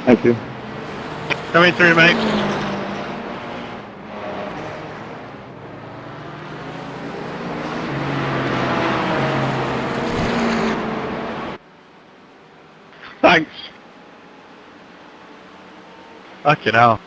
Thank you. Coming through, mate. Thanks. Fucking hell.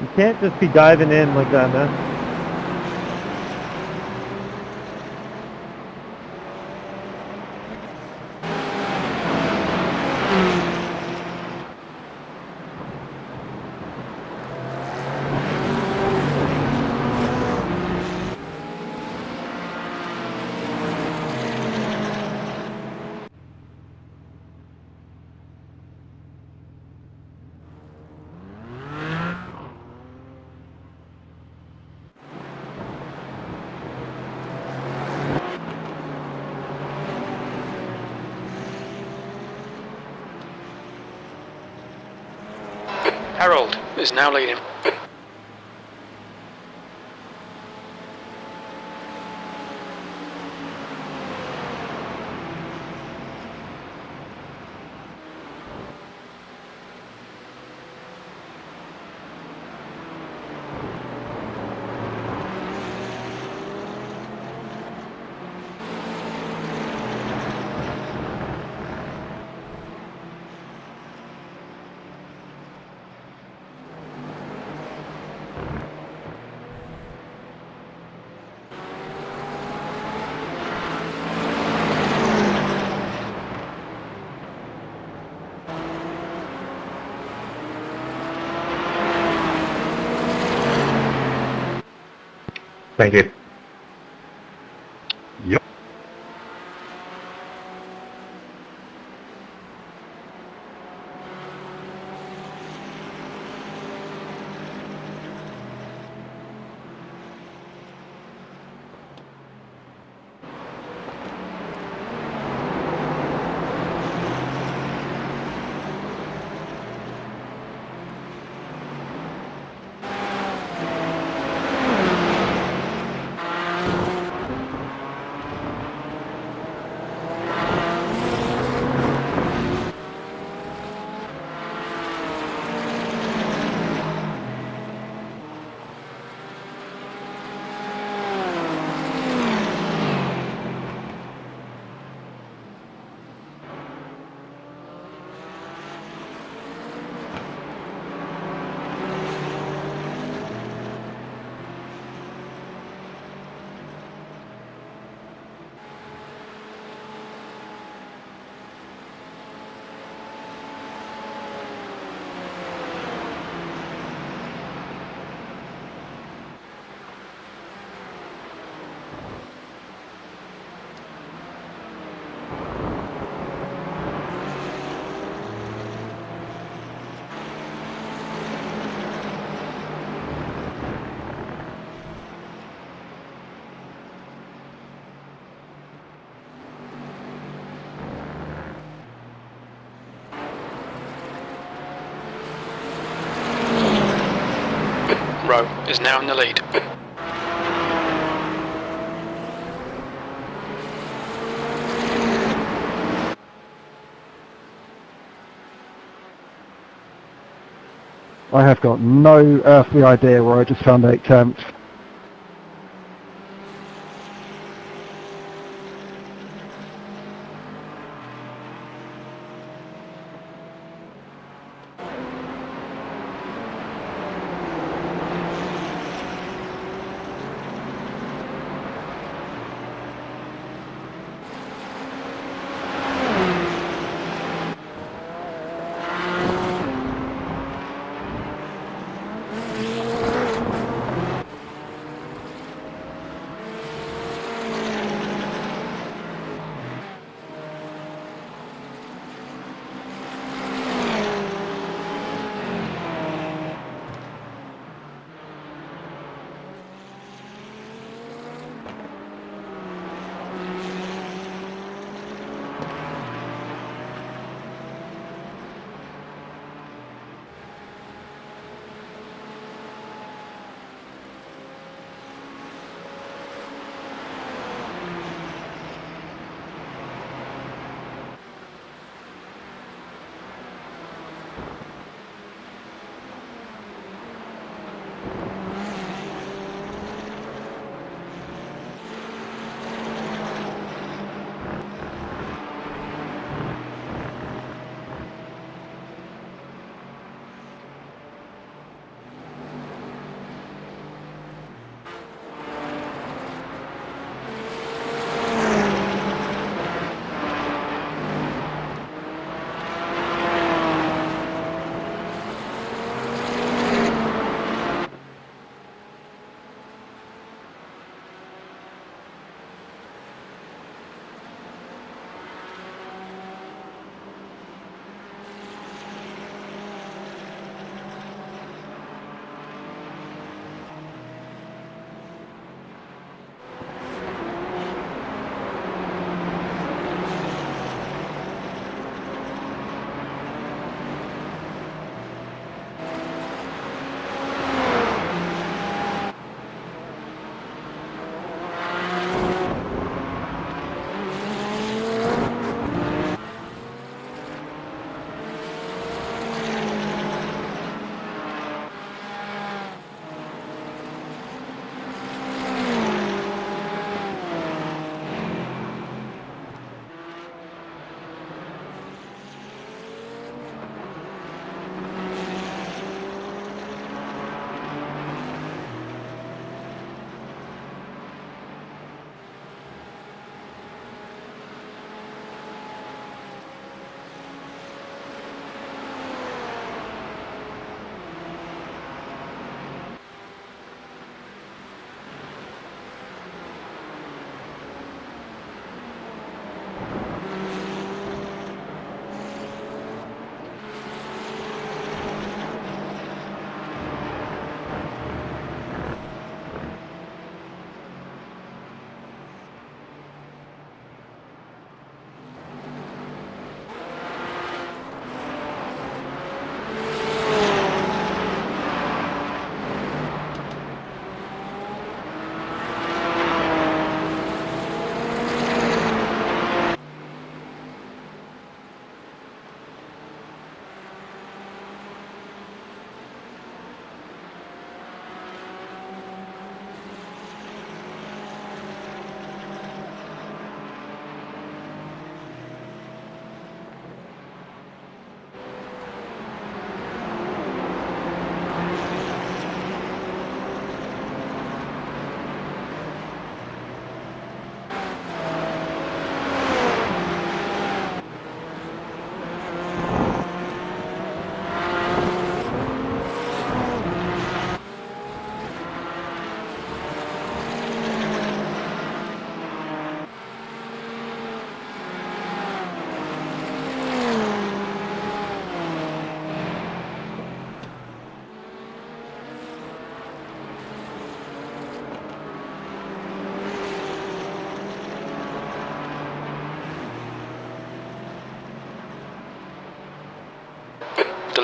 You can't just be diving in like that, man. Harold is now leading. Thank you. Yep. Rowe is now in the lead. I have got no earthly idea where I just found 8/10.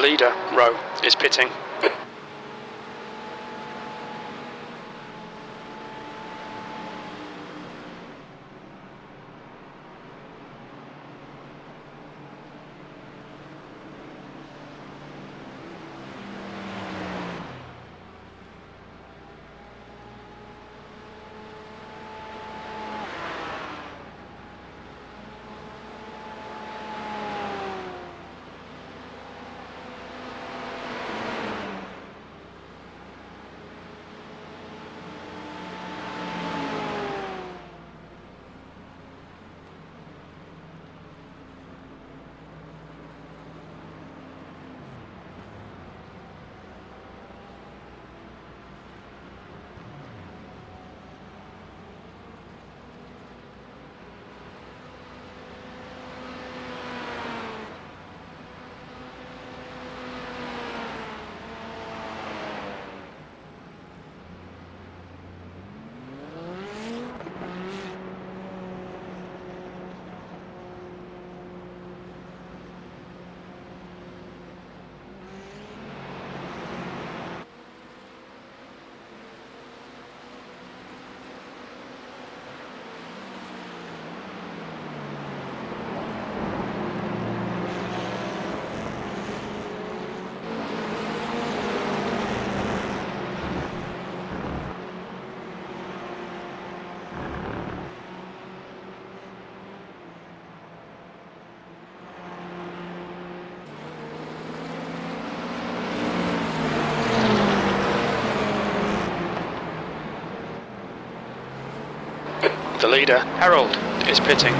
leader, Rowe, is pitting. The leader, Harold, is pitting.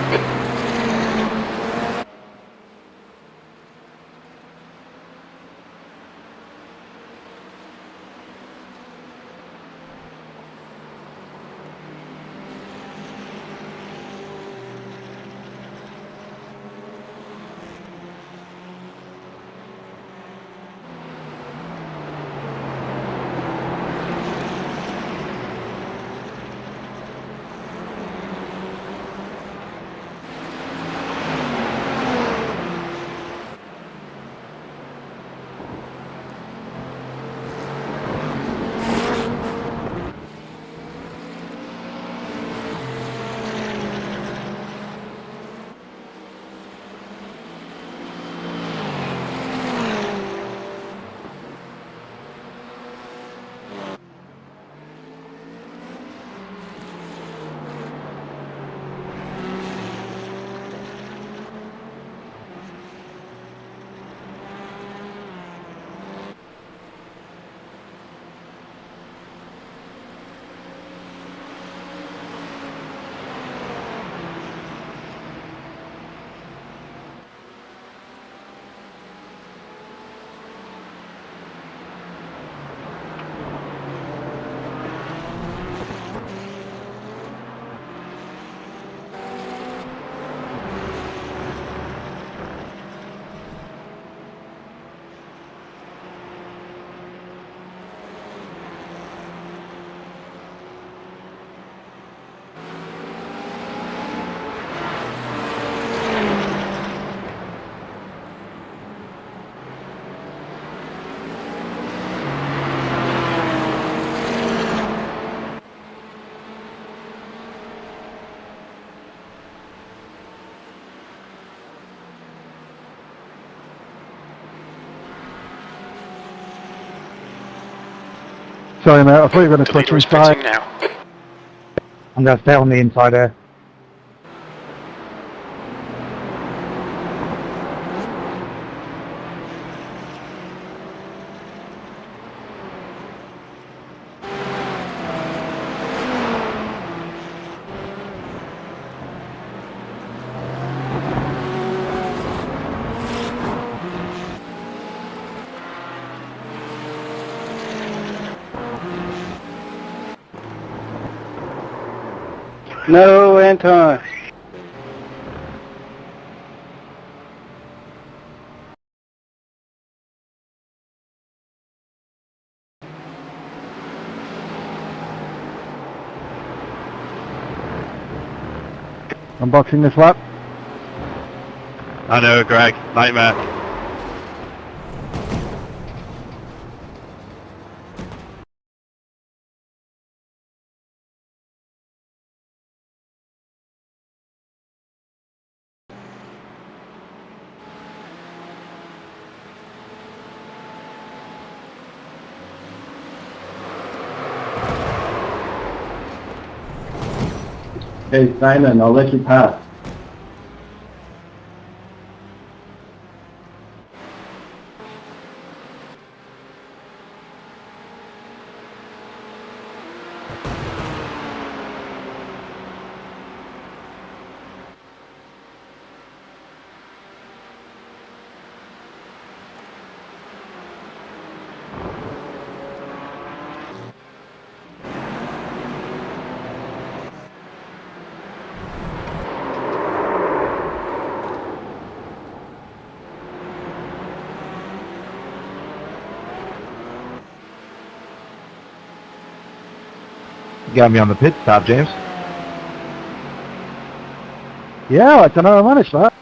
Sorry mate, I thought you were going to The switch leader is inside. pitting now. I'm going to stay on the inside here. No, Anton. Unboxing this lap. I know, Greg. Nightmare. Hey Simon, I'll let you pass. You got me on the pit stop, James. Yeah, I don't know how I managed that.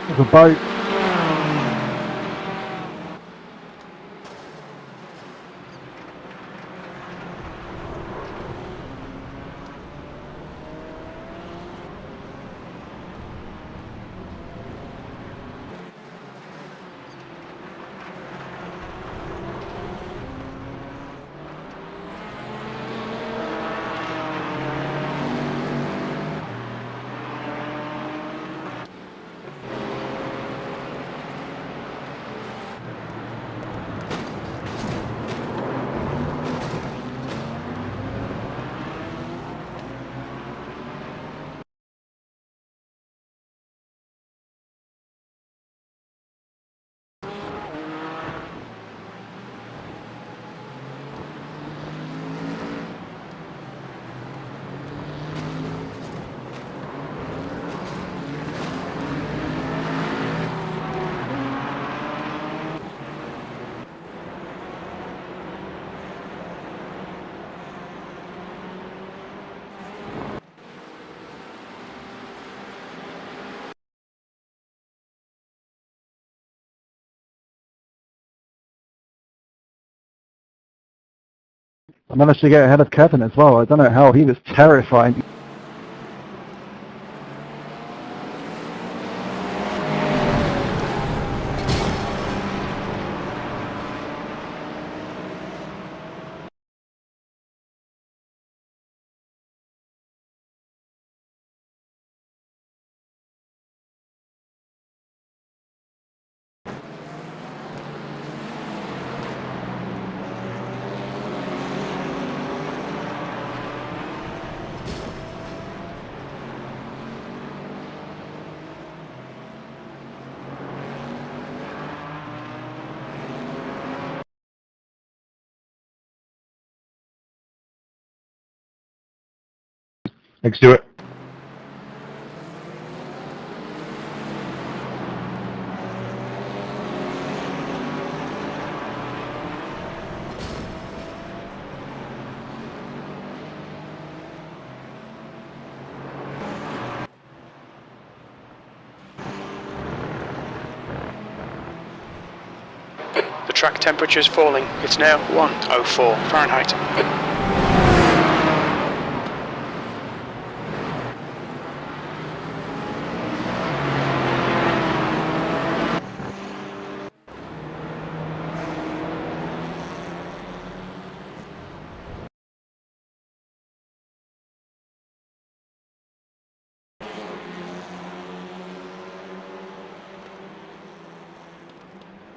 There's a boat. I managed to get ahead of Kevin as well. I don't know how, he was terrifying. Let's do it. The track temperature is falling. It's now 104 Fahrenheit.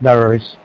No worries.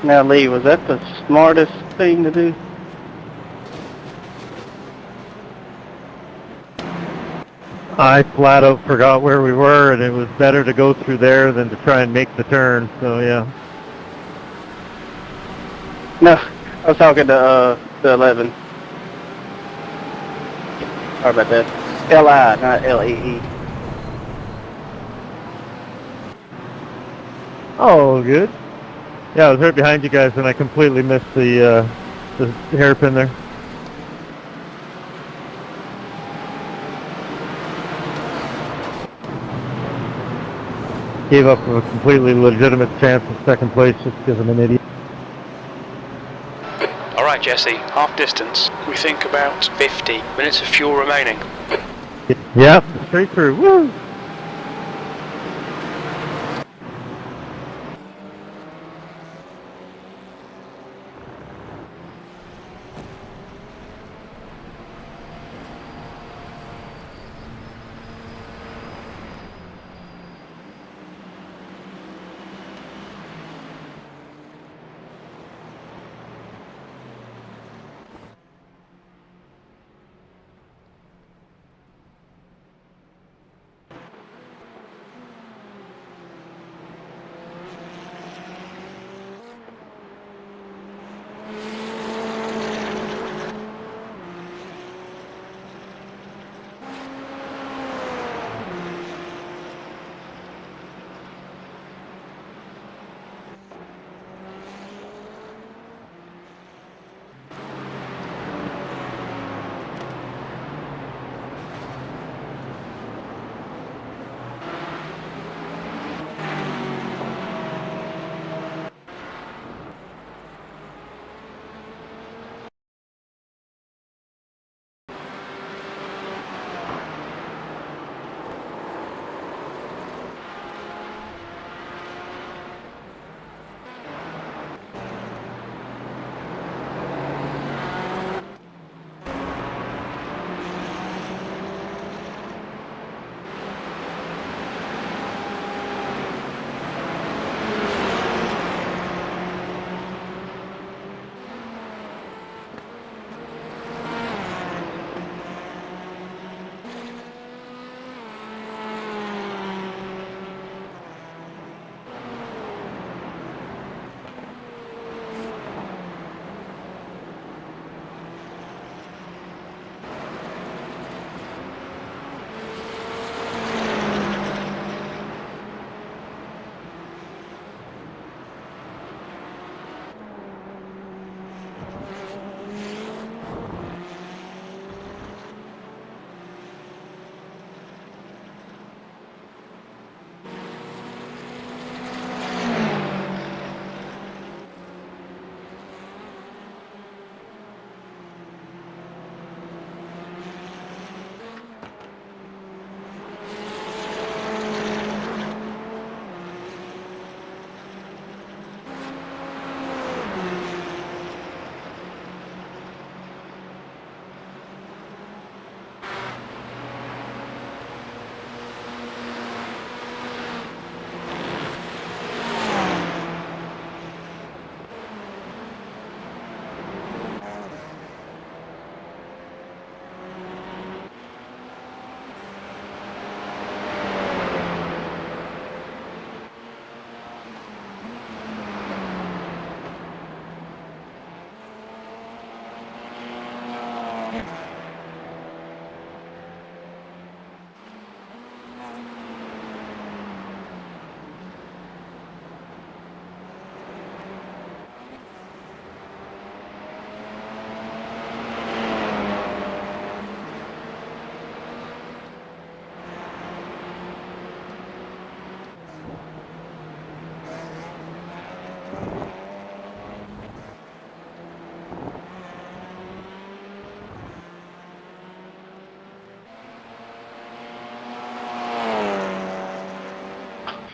Now, Lee, was that the smartest thing to do? I flat out forgot where we were, and it was better to go through there than to try and make the turn, so yeah. No, I was talking to the 11. Sorry about that. L-I, not L-E-E. Oh, good. Yeah, I was right behind you guys, and I completely missed the hairpin there. Gave up a completely legitimate chance of second place just because I'm an idiot. Alright Jesse, half distance. We think about 50 minutes of fuel remaining. Yep, straight through. Woo!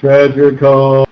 Treasure cove.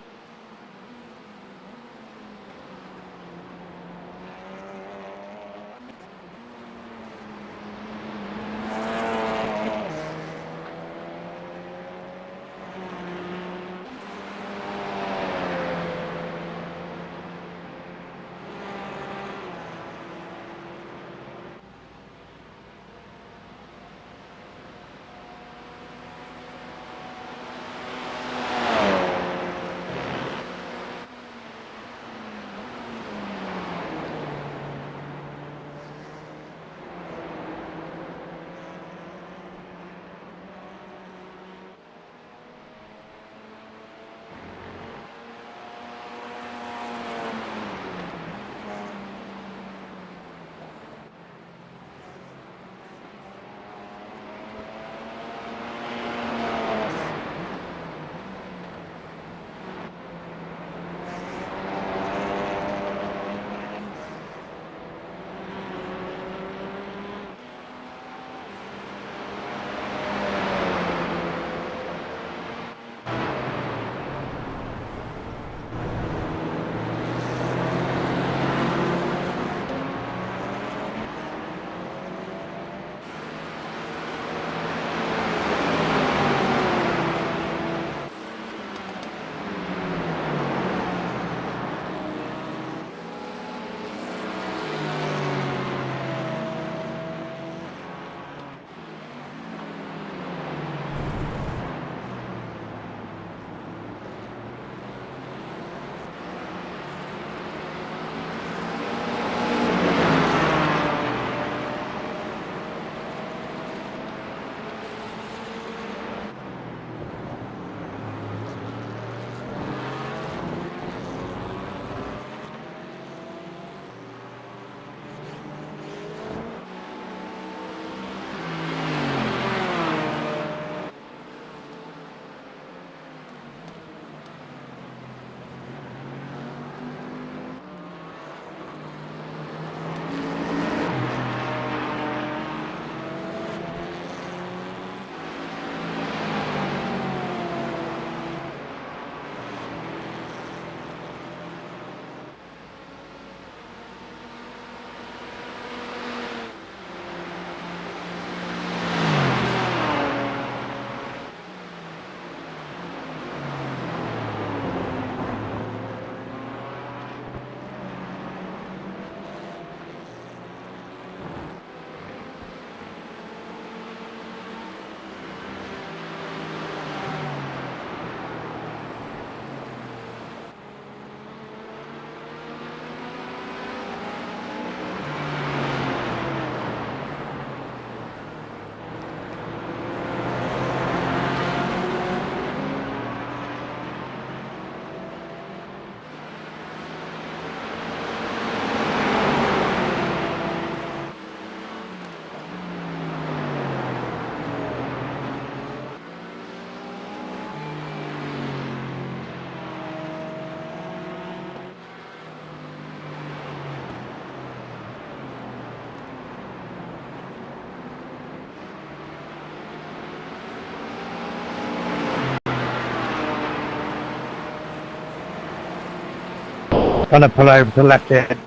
Gonna pull over to the left hand.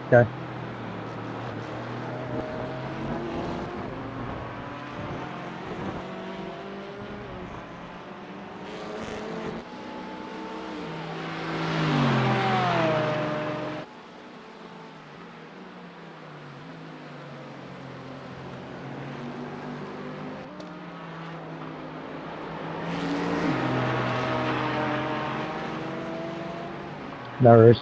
Okay. No worries.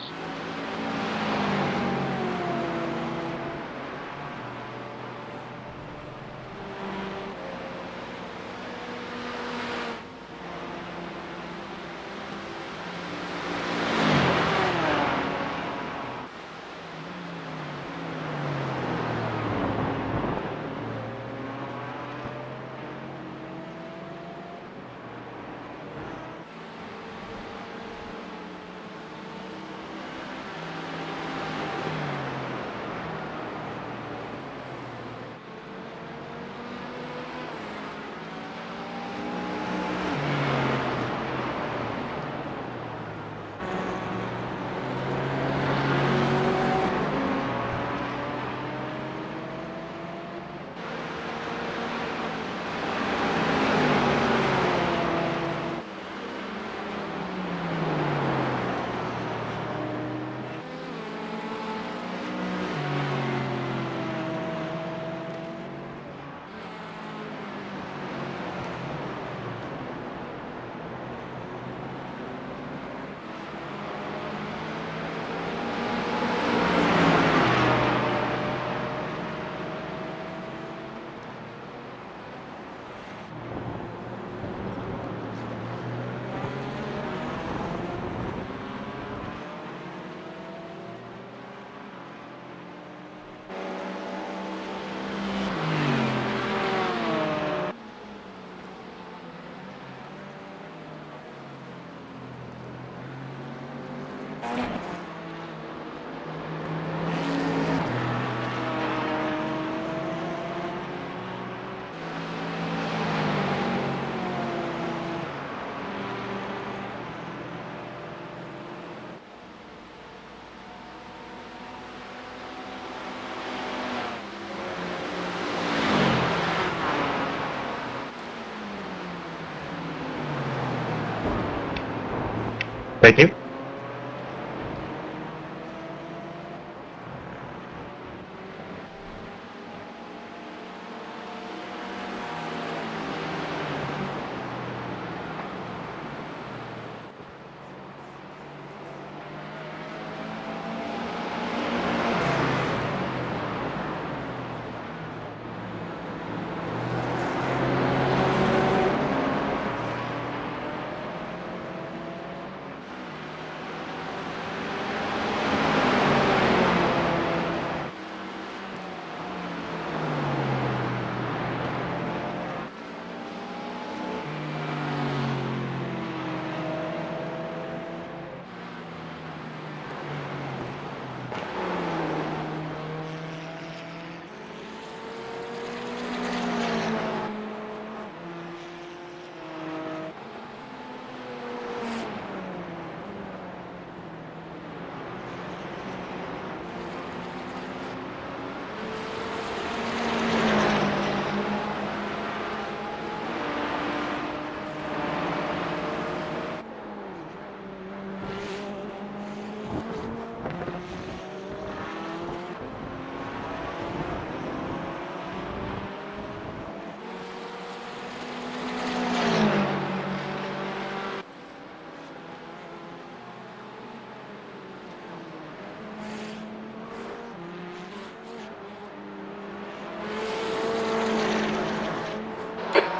Thank you.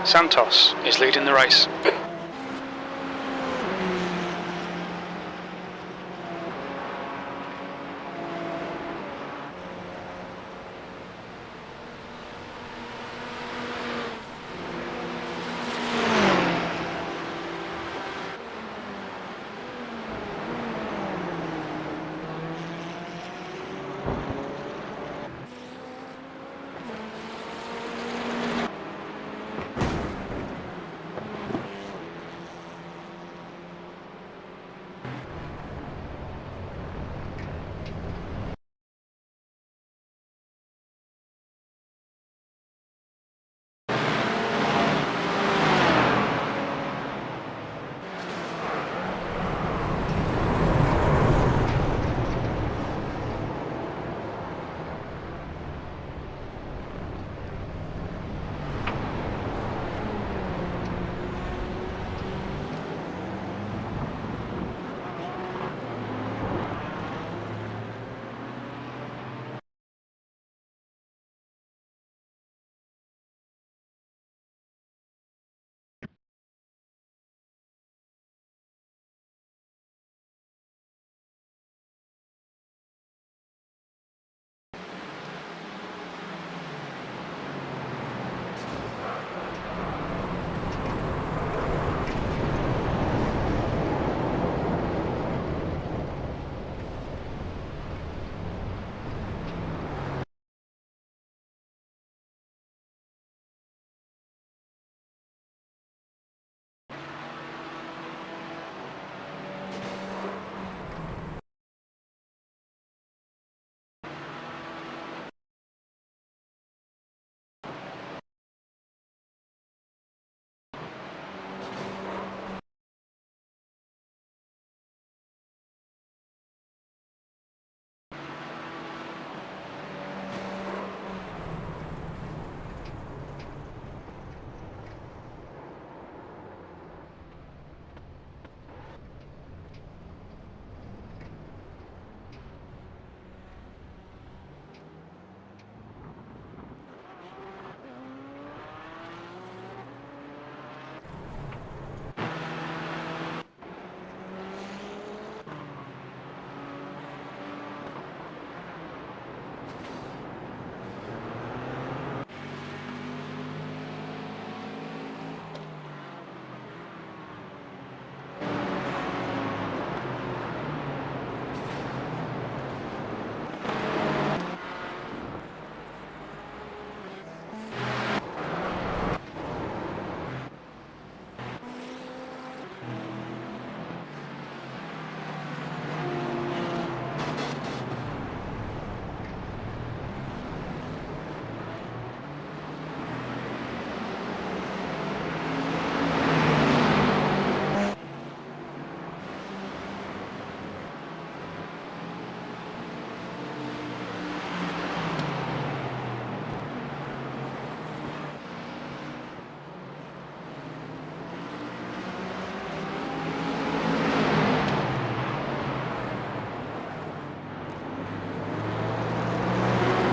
Santos is leading the race.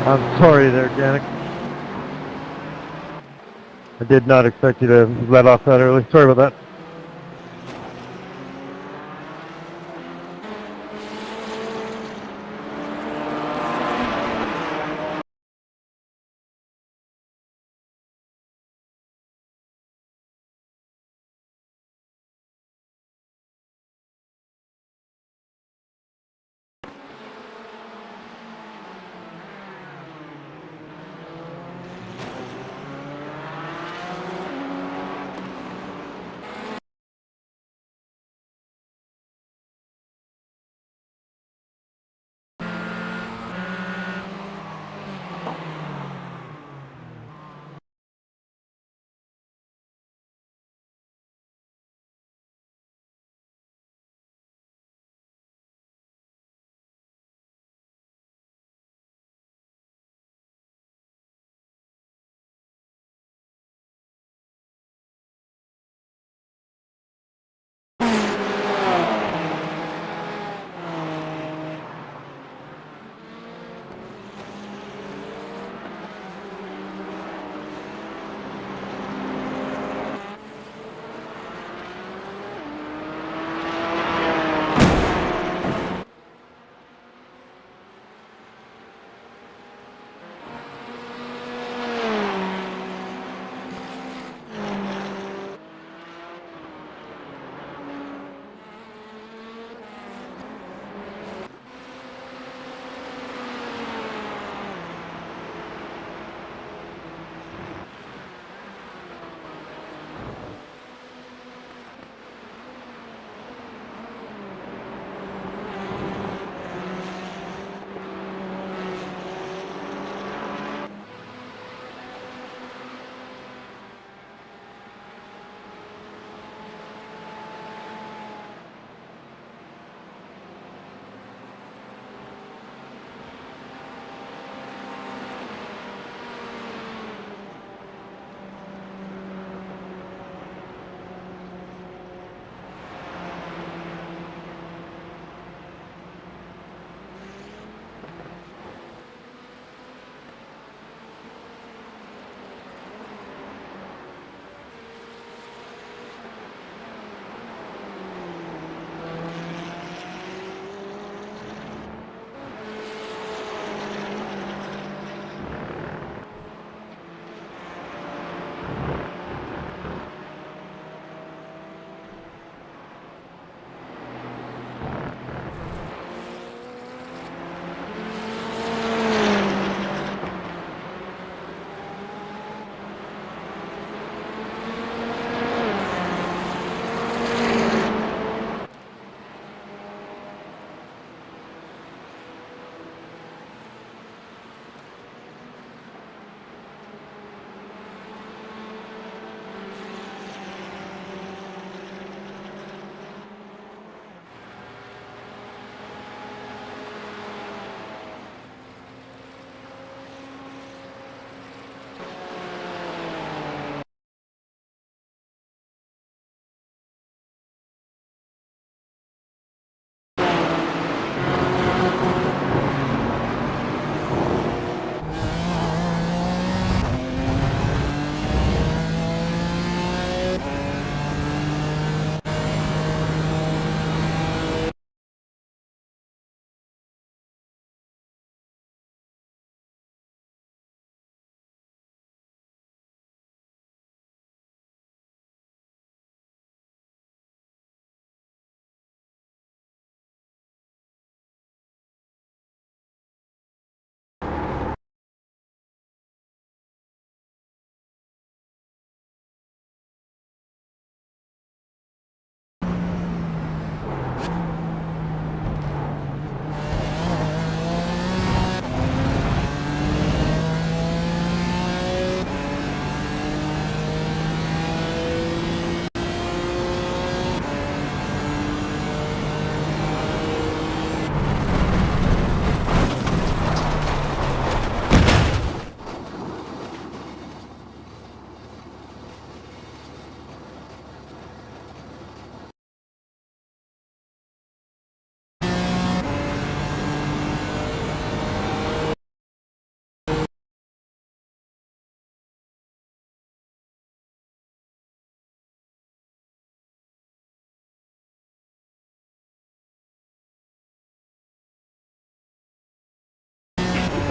I'm sorry there, Janik. I did not expect you to let off that early. Sorry about that.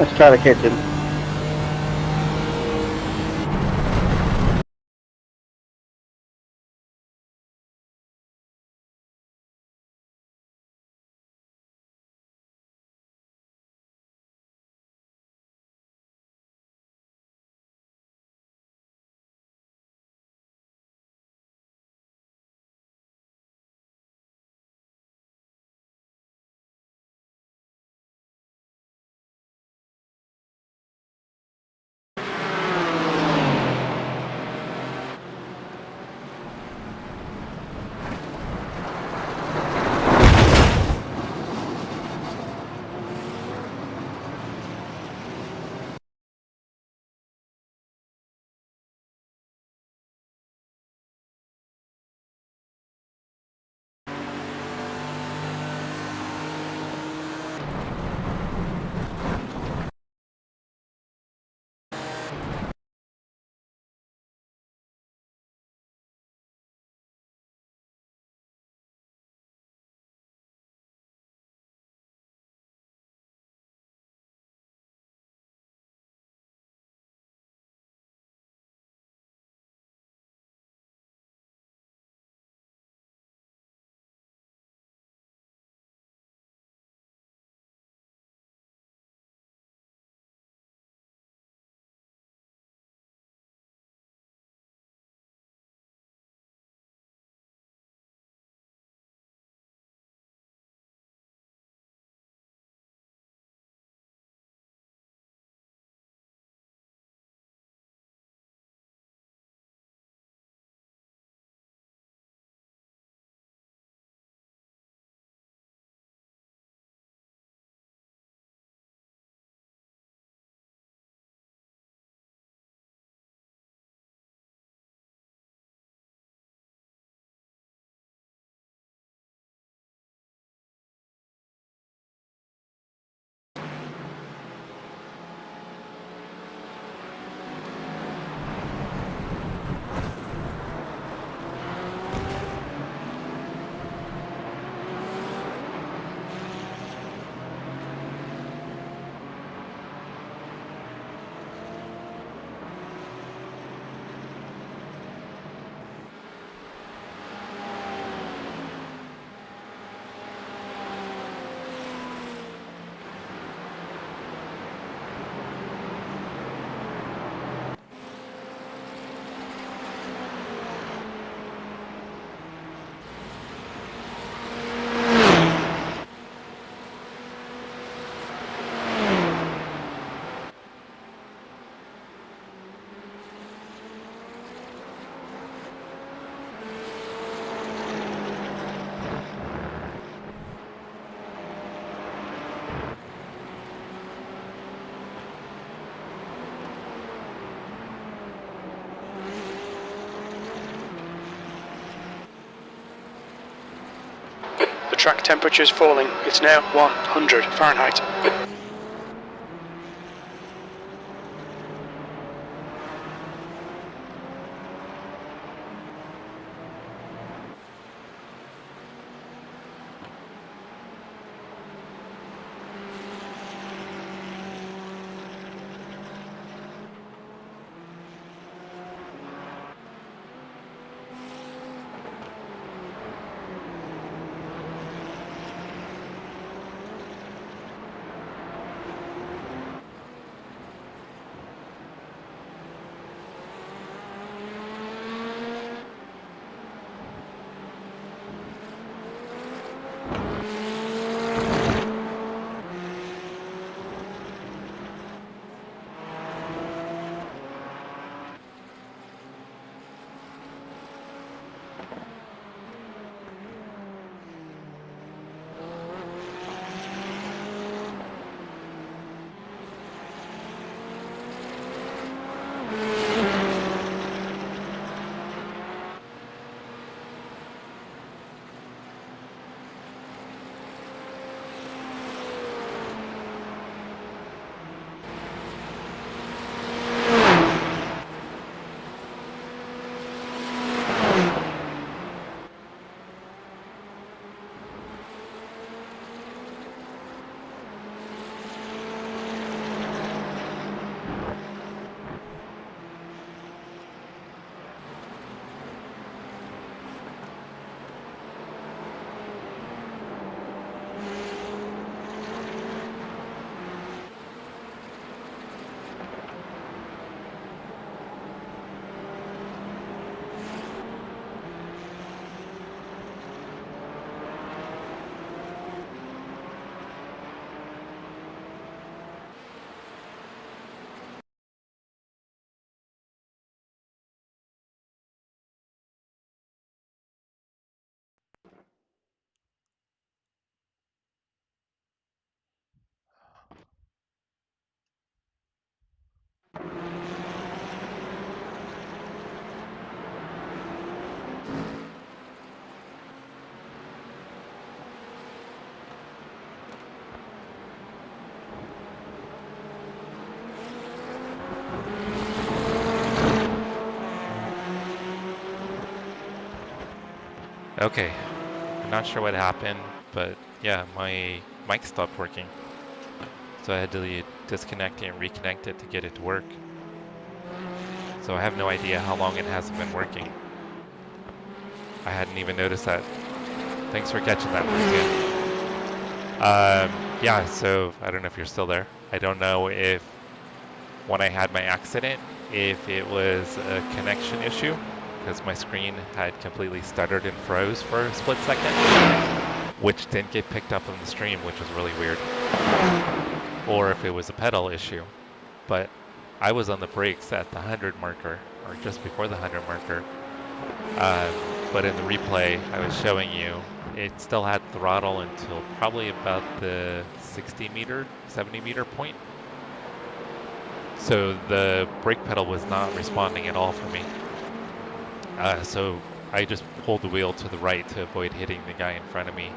Let's try to catch him. The track temperature is falling. It's now 100 Fahrenheit. Okay, I'm not sure what happened, but yeah, my mic stopped working. So I had to disconnect it and reconnect it to get it to work. So I have no idea how long it hasn't been working. I hadn't even noticed that. Thanks for catching that, Lucian. Yeah, so I don't know if you're still there. I don't know if when I had my accident, if it was a connection issue, because my screen had completely stuttered and froze for a split second, which didn't get picked up on the stream, which was really weird. Or if it was a pedal issue. But I was on the brakes at the 100 marker, or just before the 100 marker. But in the replay I was showing you, it still had throttle until probably about the 60 meter, 70 meter point. So the brake pedal was not responding at all for me. So I just pulled the wheel to the right to avoid hitting the guy in front of me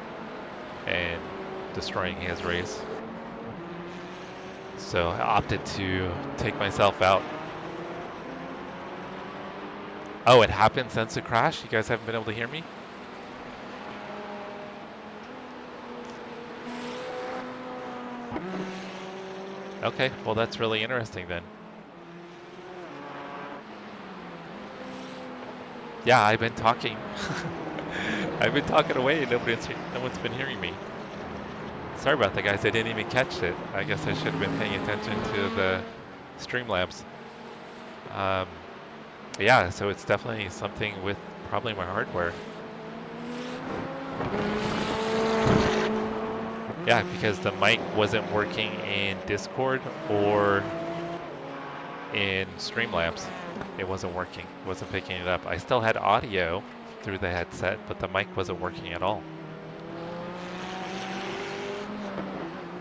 and destroying his race. So I opted to take myself out. Oh, it happened since the crash? You guys haven't been able to hear me? Okay, well that's really interesting then. Yeah, I've been talking. I've been talking away and no one's been hearing me. Sorry about that, guys. I didn't even catch it. I guess I should have been paying attention to the Streamlabs. Yeah, so it's definitely something with probably my hardware. Yeah, because the mic wasn't working in Discord or in Streamlabs. It wasn't working. It wasn't picking it up. I still had audio through the headset, but the mic wasn't working at all.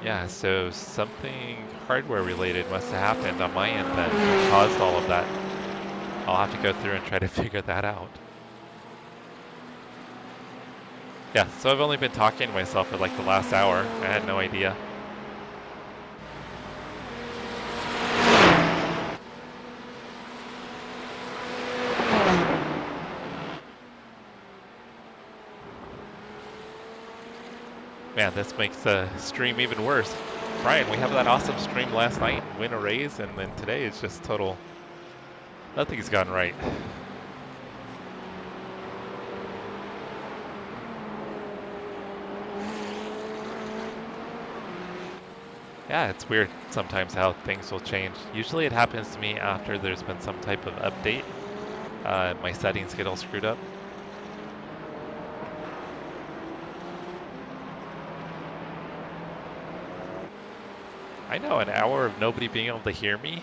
Yeah, so something hardware related must have happened on my end that caused all of that. I'll have to go through and try to figure that out. Yeah, so I've only been talking to myself for like the last hour. I had no idea. Man, this makes the stream even worse. Brian, we have that awesome stream last night, win a raise, and then today it's just total, nothing's gone right. Yeah, it's weird sometimes how things will change. Usually it happens to me after there's been some type of update. My settings get all screwed up. I know, an hour of nobody being able to hear me.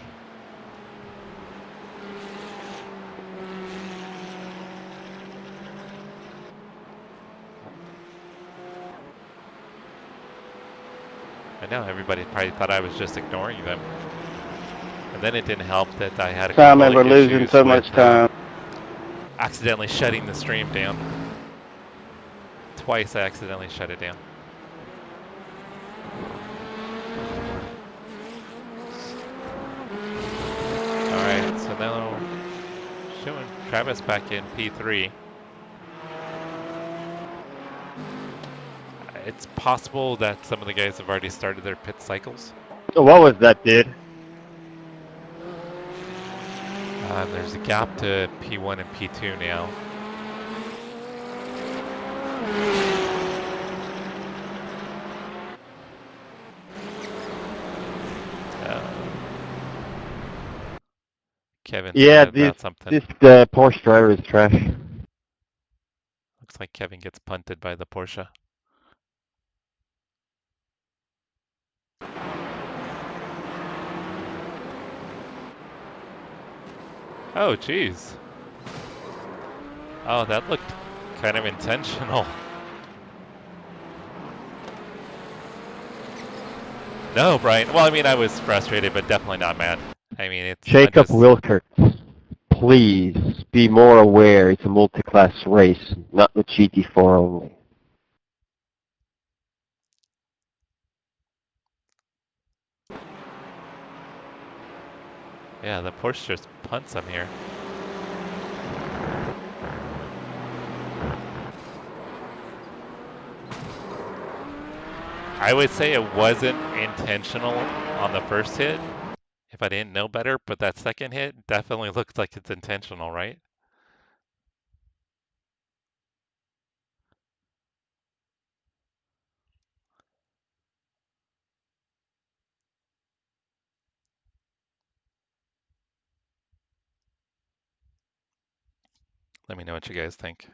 I know, everybody probably thought I was just ignoring them. And then it didn't help that I had a I remember losing so much time. Accidentally shutting the stream down. Twice I accidentally shut it down. Alright, so now showing Travis back in P3. It's possible that some of the guys have already started their pit cycles. So what was that, dude? There's a gap to P1 and P2 now. Kevin, Yeah, about something. this Porsche driver is trash. Looks like Kevin gets punted by the Porsche. Oh, geez. Oh, that looked kind of intentional. No, Brian. Well, I mean, I was frustrated, but definitely not mad. I mean, it's... Jacob Wilkert, please be more aware it's a multi-class race, not the GT4 only. Yeah, the Porsche just punts him here. I would say it wasn't intentional on the first hit, if I didn't know better, but that second hit definitely looks like it's intentional, right? Let me know what you guys think.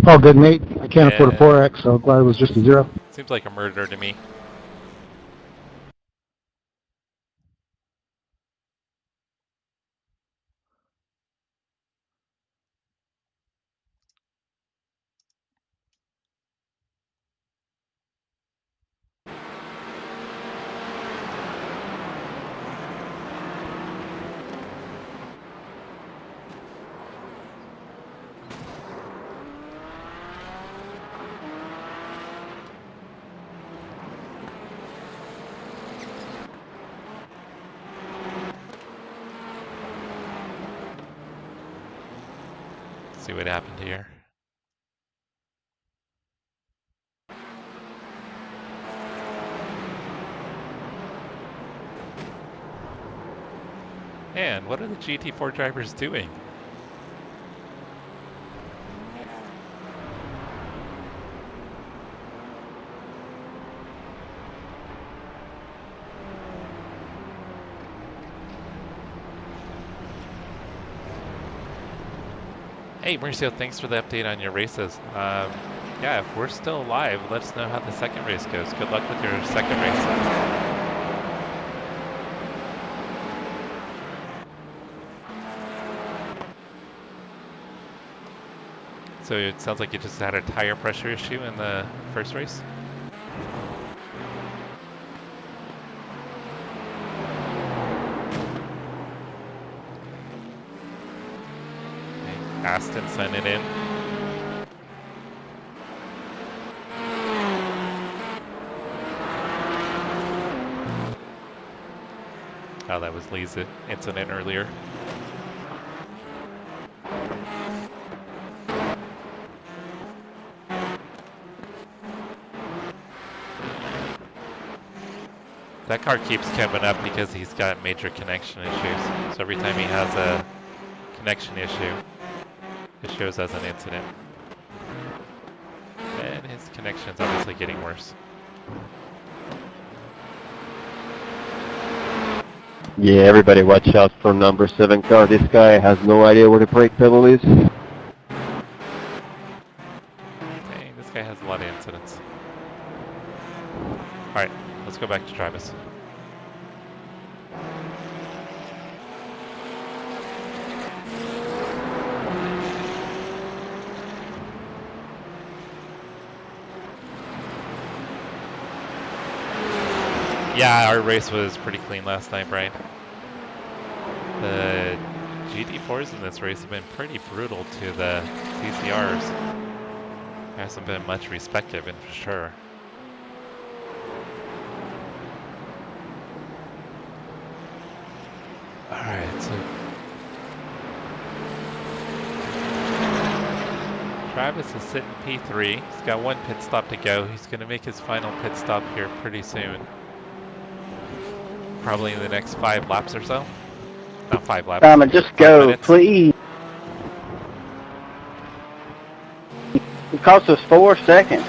All good, Nate. I can't afford a Yeah. 4X, so glad it was just a 0. Seems like a murder to me. See what happened here. Man, what are the GT4 drivers doing? Hey, Mauricio, thanks for the update on your races. Yeah, if we're still alive, let us know how the second race goes. Good luck with your second race. So it sounds like you just had a tire pressure issue in the first race? Okay, Aston sent it in. Oh, that was Lee's incident earlier. That car keeps coming up because he's got major connection issues. So every time he has a connection issue, it shows as an incident. And his connection's obviously getting worse. Yeah, everybody watch out for number 7 car. This guy has no idea where the brake pedal is. Dang, this guy has a lot of incidents. Alright, let's go back to Travis. Yeah, our race was pretty clean last night, Brian. The GT4s in this race have been pretty brutal to the TCRs. There hasn't been much respect given for sure. Alright, so Travis is sitting P3. He's got one pit stop to go. He's going to make his final pit stop here pretty soon. Probably in the next 5 laps or so. Not 5 laps. Simon, just go, please. It cost us 4 seconds.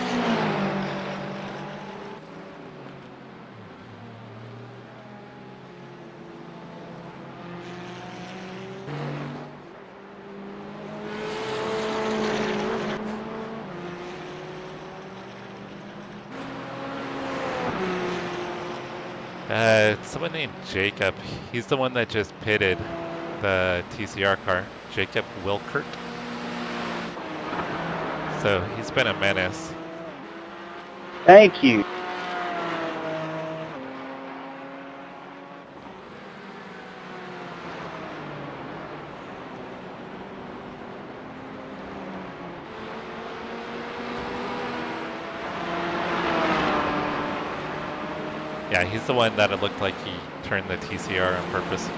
Someone named Jacob. He's the one that just pitted the TCR car. Jacob Wilkert. So he's been a menace. Thank you. Yeah, he's the one that it looked like he turned the TCR on purpose.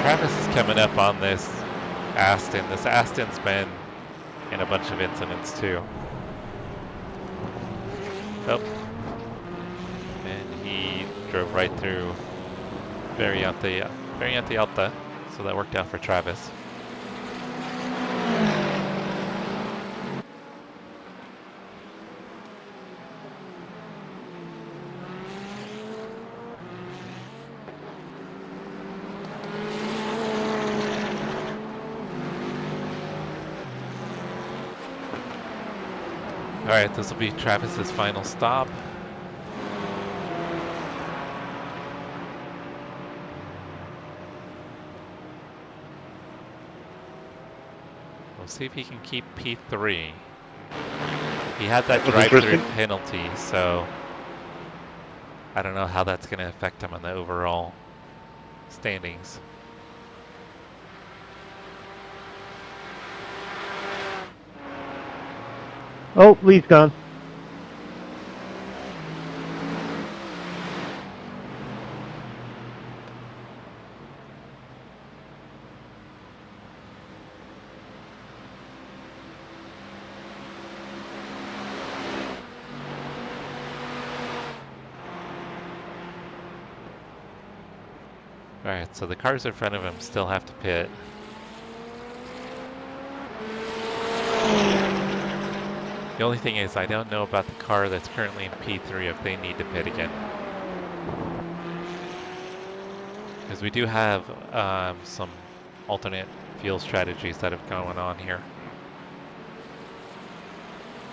Travis is coming up on this Aston. This Aston's been in a bunch of incidents too. Oh. And he drove right through Variante Alta, so that worked out for Travis. Alright, this will be Travis's final stop. We'll see if he can keep P3. He had that drive-through penalty, so I don't know how that's going to affect him on the overall standings. Oh, Lee's gone. Alright, so the cars in front of him still have to pit. The only thing is, I don't know about the car that's currently in P3 if they need to pit again. Because we do have some alternate fuel strategies that have gone on here.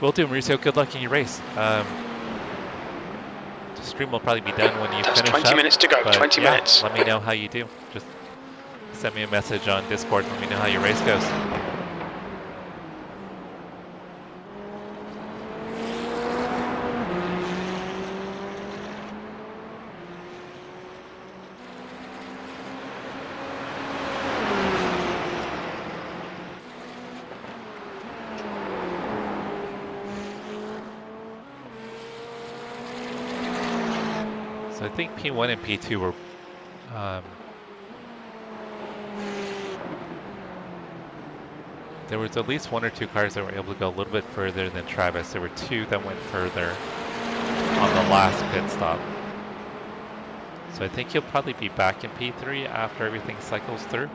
Will do, Mauricio. Good luck in your race. The stream will probably be done when you finish 20 up, minutes to go, but 20 yeah, minutes. Let me know how you do. Just send me a message on Discord and let me know how your race goes. So I think P1 and P2 were there was at least one or two cars that were able to go a little bit further than Travis. There were two that went further on the last pit stop. So I think he'll probably be back in P3 after everything cycles through.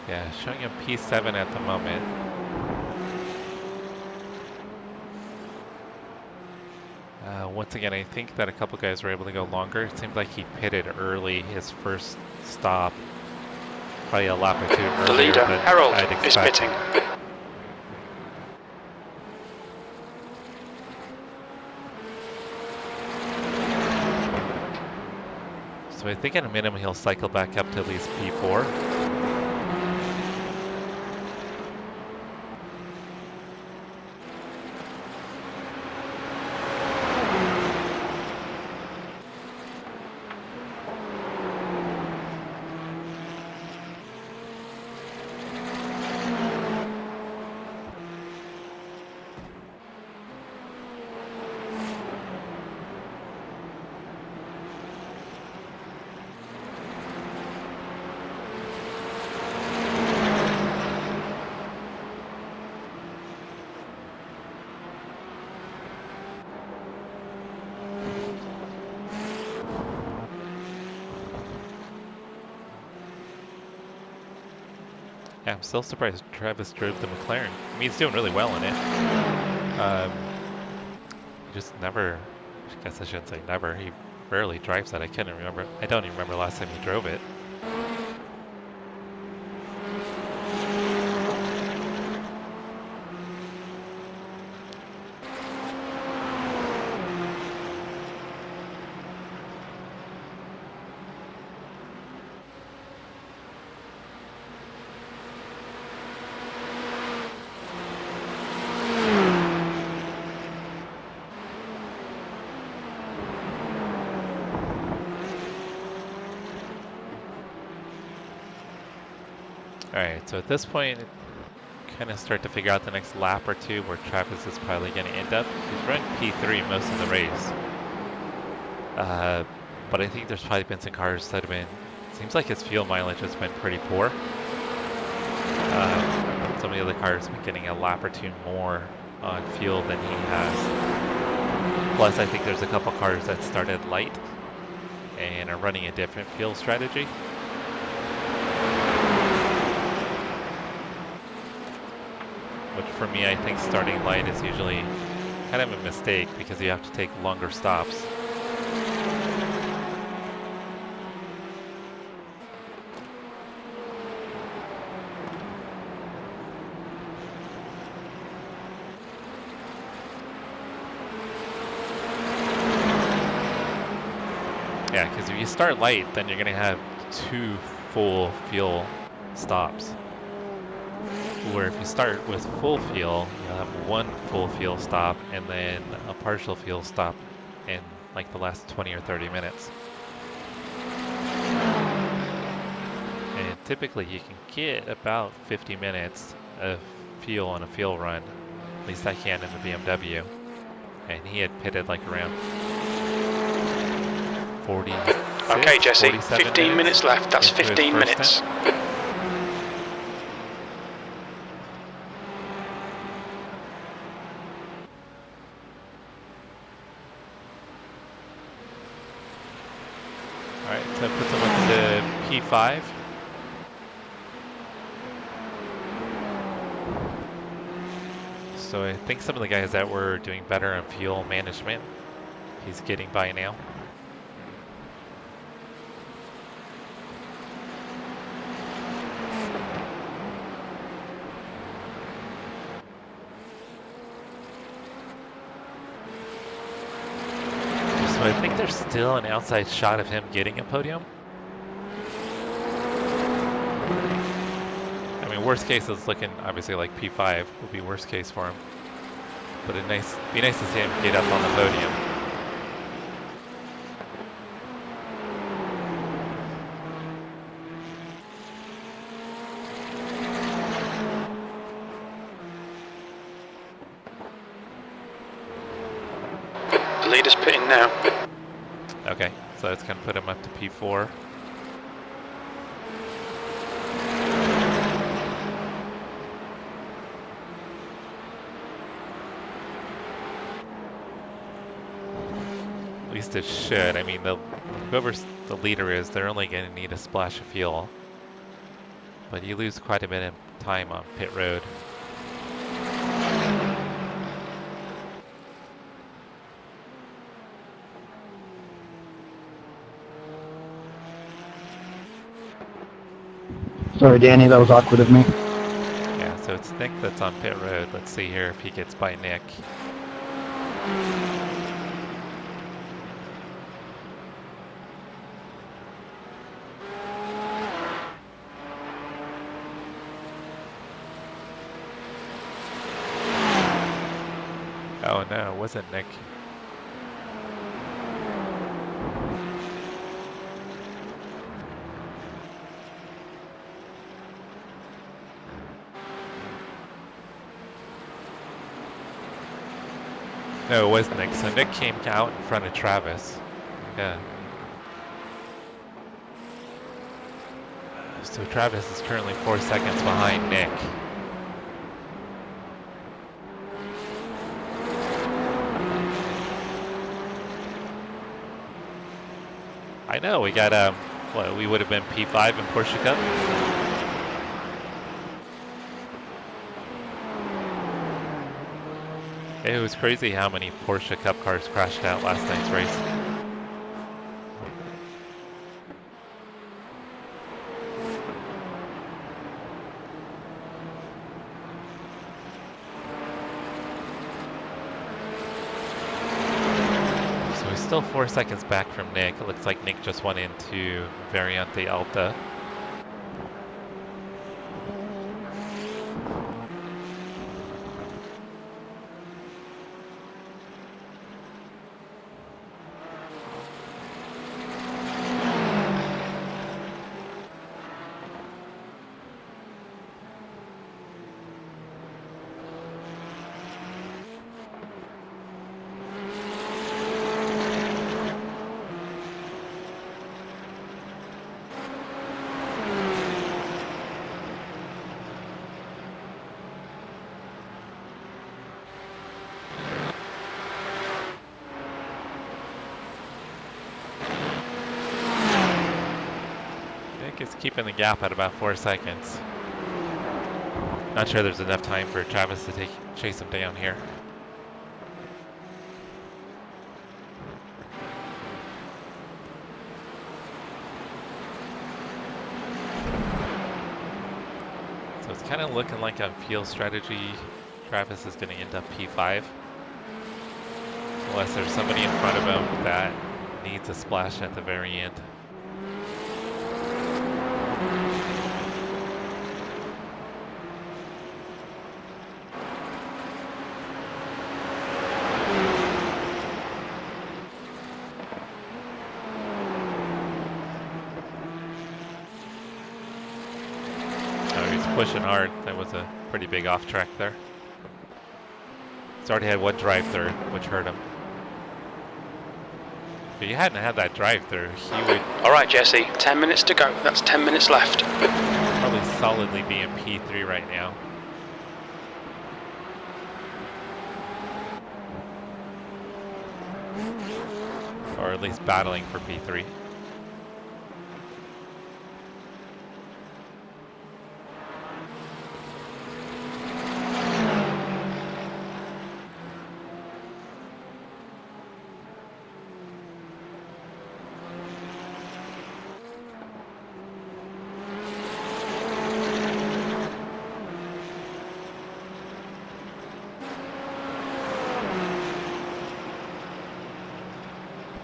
Yeah, showing him P7 at the moment. Once again, I think that a couple guys were able to go longer. It seemed like he pitted early his first stop, probably a lap or two earlier. The leader, than Harold, I'd is expect. pitting. So I think at a minimum he'll cycle back up to at least P4. Yeah, I'm still surprised Travis drove the McLaren. I mean, he's doing really well in it. He just never, I guess I shouldn't say never, he rarely drives that. I don't even remember last time he drove it. Alright, so at this point, kind of start to figure out the next lap or two where Travis is probably going to end up. He's running P3 most of the race. But I think there's probably been some cars that have been, seems like his fuel mileage has been pretty poor. Some of the other cars have been getting a lap or two more on fuel than he has. Plus, I think there's a couple cars that started light and are running a different fuel strategy. Which for me, I think starting light is usually kind of a mistake because you have to take longer stops. Yeah, because if you start light, then you're going to have 2 full fuel stops. Where if you start with full fuel, you'll have 1 full fuel stop and then a partial fuel stop in like the last 20 or 30 minutes. And typically you can get about 50 minutes of fuel on a fuel run. At least I can in the BMW. And he had pitted like around 46, Okay, Jesse, 47 15 minutes left. That's into his 15 first minutes. stint. Alright, so put them up to P5. So I think some of the guys that were doing better on fuel management, he's getting by now. So I think there's still an outside shot of him getting a podium. I mean, worst case is looking obviously like P5 would be worst case for him. But it'd be nice to see him get up on the podium. The leader's pitting now. Okay, so it's going to put him up to P4. At least it should. I mean, whoever the leader is, they're only going to need a splash of fuel. But you lose quite a bit of time on pit road. Sorry, Danny, that was awkward of me. Yeah, so it's Nick that's on pit road. Let's see here if he gets by Nick. Oh no, it wasn't Nick. No, it was Nick. So Nick came out in front of Travis. Yeah. So Travis is currently 4 seconds behind Nick. I know, we got, what, we would have been P5 in Porsche Cup? It was crazy how many Porsche Cup cars crashed out last night's race. So he's still 4 seconds back from Nick. It looks like Nick just went into Variante Alta. Is keeping the gap at about 4 seconds. Not sure there's enough time for Travis to chase him down here. So it's kind of looking like on field strategy, Travis is going to end up P5. Unless there's somebody in front of him that needs a splash at the very end. Pushing hard. That was a pretty big off track there. He's already had one drive through, which hurt him. If he hadn't had that drive through, he would. All right, Jesse. 10 minutes to go. That's 10 minutes left. Probably solidly be in P3 right now. Or at least battling for P3.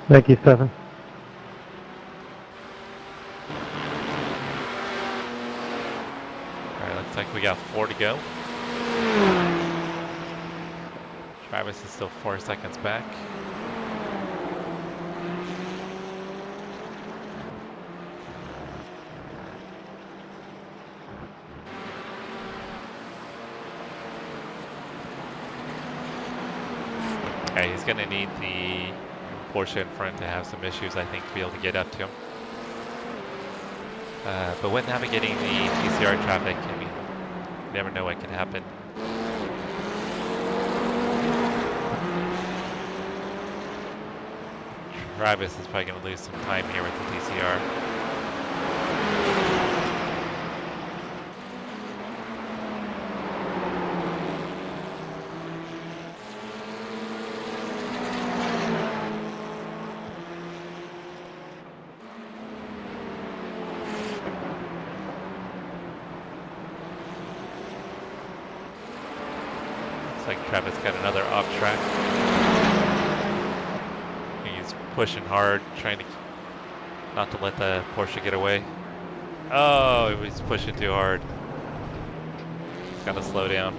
Thank you, Stephen. Alright, looks like we got 4 to go. Travis is still 4 seconds back. Okay, he's gonna need the Porsche in front to have some issues, I think, to be able to get up to him. But when navigating the TCR traffic, I mean, you never know what can happen. Travis is probably going to lose some time here with the TCR. Like Travis got another off track. He's pushing hard, trying to not to let the Porsche get away. Oh, he was pushing too hard. He's got to slow down.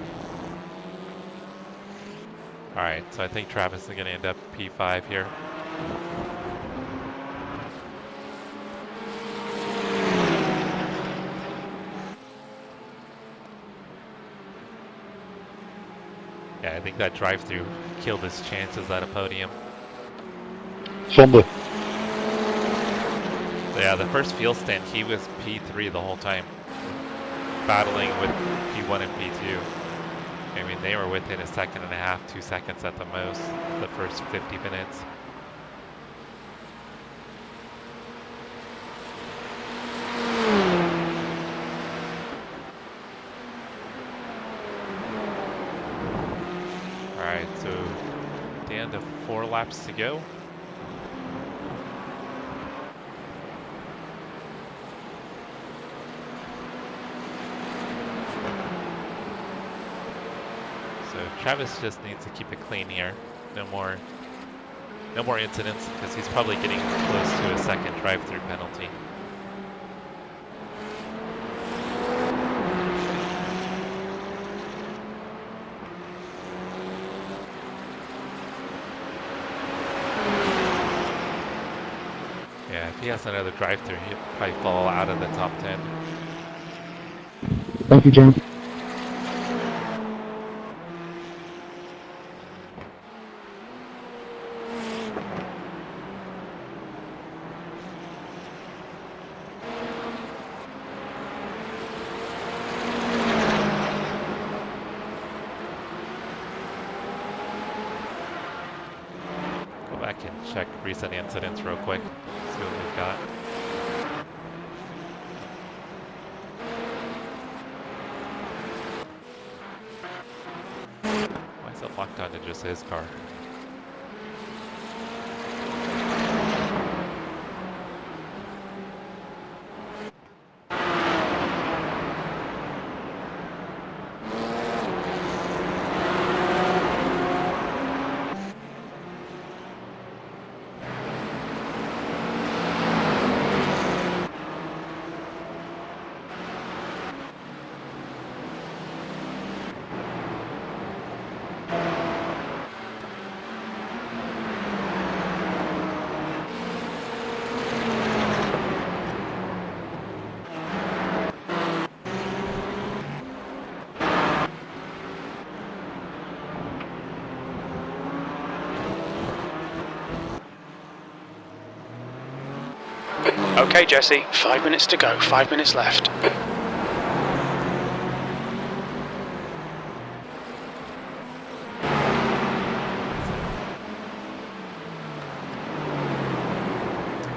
Alright, so I think Travis is going to end up P5 here. Yeah, I think that drive-through killed his chances at a podium. Somebody. Yeah, the first field stand, he was P3 the whole time, battling with P1 and P2. I mean, they were within a second and a half, 2 seconds at the most, the first 50 minutes. Alright, so down to 4 laps to go. So Travis just needs to keep it clean here. No more incidents, because he's probably getting close to a second drive-through penalty. Yeah, if he has another drive-through, he'll probably fall out of the top 10. Thank you, James. Check recent incidents real quick, see what we've got. Why is it locked onto just his car? Okay, Jesse, 5 minutes to go, 5 minutes left.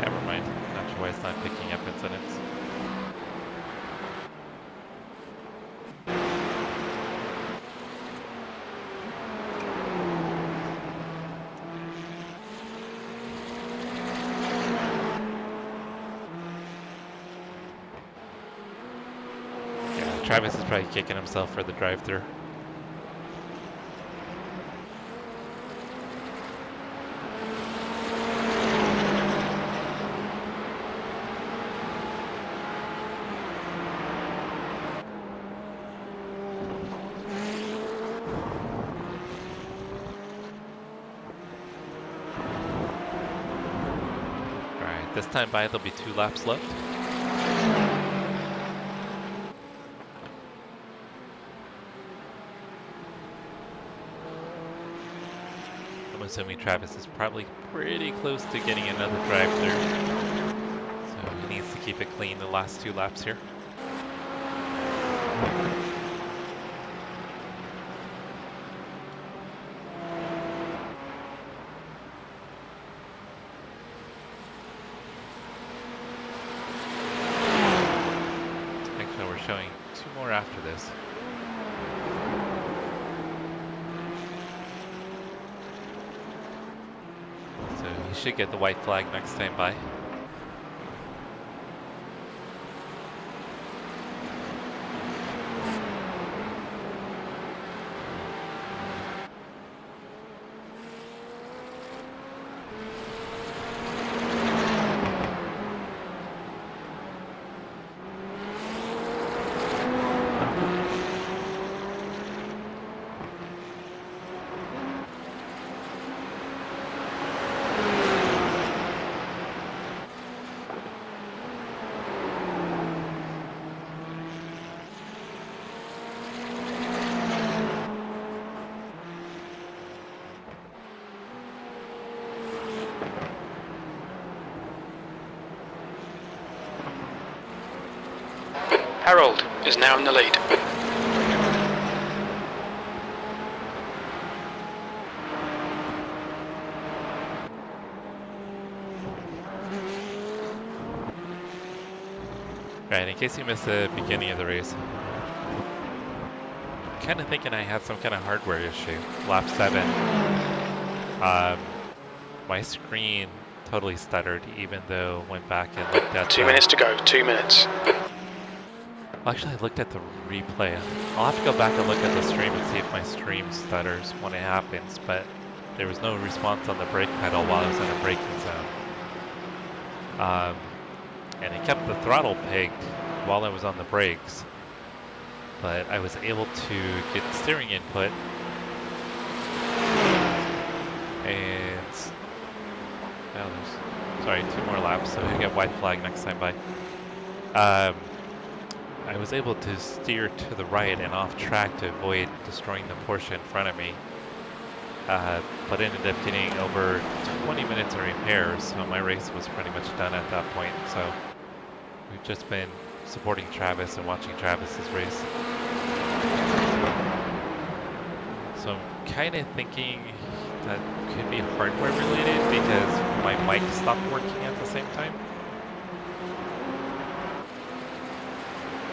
Never mind, not sure why it's not picking up incidents. Travis is probably kicking himself for the drive-through. Alright, this time by there'll be 2 laps left. I'm assuming Travis is probably pretty close to getting another drive-through, so he needs to keep it clean the last 2 laps here. Actually, we're showing 2 more after this. Should get the white flag next time by. Harold is now in the lead. Right, in case you missed the beginning of the race, I'm kind of thinking I had some kind of hardware issue. Lap 7, My screen totally stuttered, even though I went back and looked at 2 minutes to go, 2 minutes. Actually, I looked at the replay. I'll have to go back and look at the stream and see if my stream stutters when it happens, but there was no response on the brake pedal while I was in a braking zone. And it kept the throttle pegged while I was on the brakes, but I was able to get steering input, and oh, sorry, 2 more laps, so you get white flag next time by. I was able to steer to the right and off track to avoid destroying the Porsche in front of me, but ended up getting over 20 minutes of repairs, so my race was pretty much done at that point. So we've just been supporting Travis and watching Travis's race. So I'm kind of thinking that could be hardware related because my mic stopped working at the same time.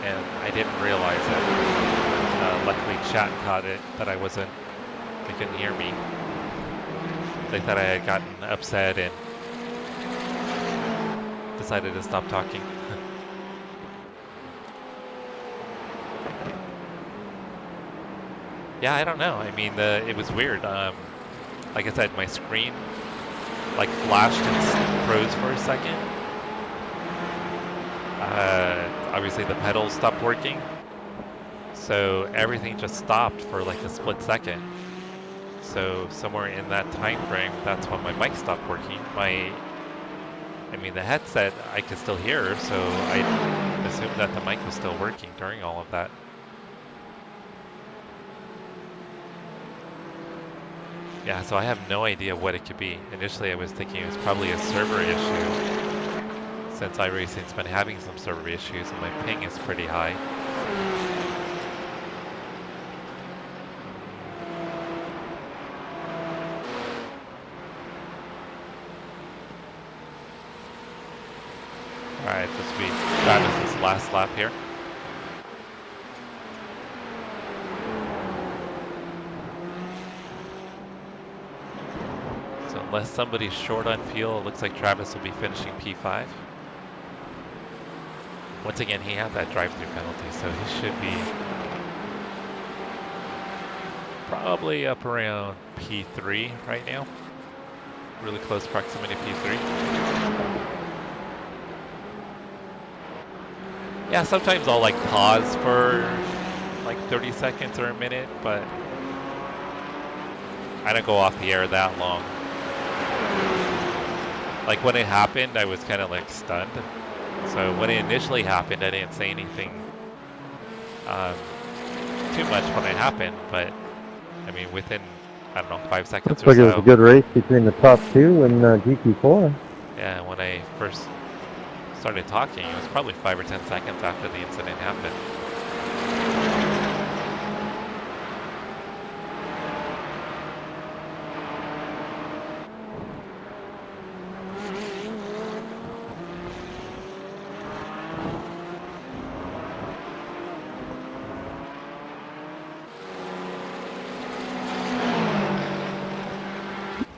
And I didn't realize it. Luckily chat caught it, that I wasn't, they couldn't hear me. They thought I had gotten upset and decided to stop talking. Yeah, I don't know. I mean, it was weird. Like I said, my screen like flashed and froze for a second. Obviously the pedals stopped working, so everything just stopped for like a split second. So somewhere in that time frame, that's when my mic stopped working. The headset I could still hear, so I assumed that the mic was still working during all of that. Yeah, so I have no idea what it could be. Initially I was thinking it was probably a server issue, since iRacing's been having some server issues and my ping is pretty high. Alright, this will be Travis's last lap here. So unless somebody's short on fuel, it looks like Travis will be finishing P5. Once again, he had that drive-through penalty, so he should be probably up around P3 right now. Really close proximity to P3. Yeah, sometimes I'll like pause for like 30 seconds or a minute, but I don't go off the air that long. Like when it happened, I was kind of like stunned. So when it initially happened, I didn't say anything too much when it happened, but I mean within, I don't know, 5 seconds Looks or like so. it was a good race between the top two and GT4. Yeah, when I first started talking, it was probably 5 or 10 seconds after the incident happened.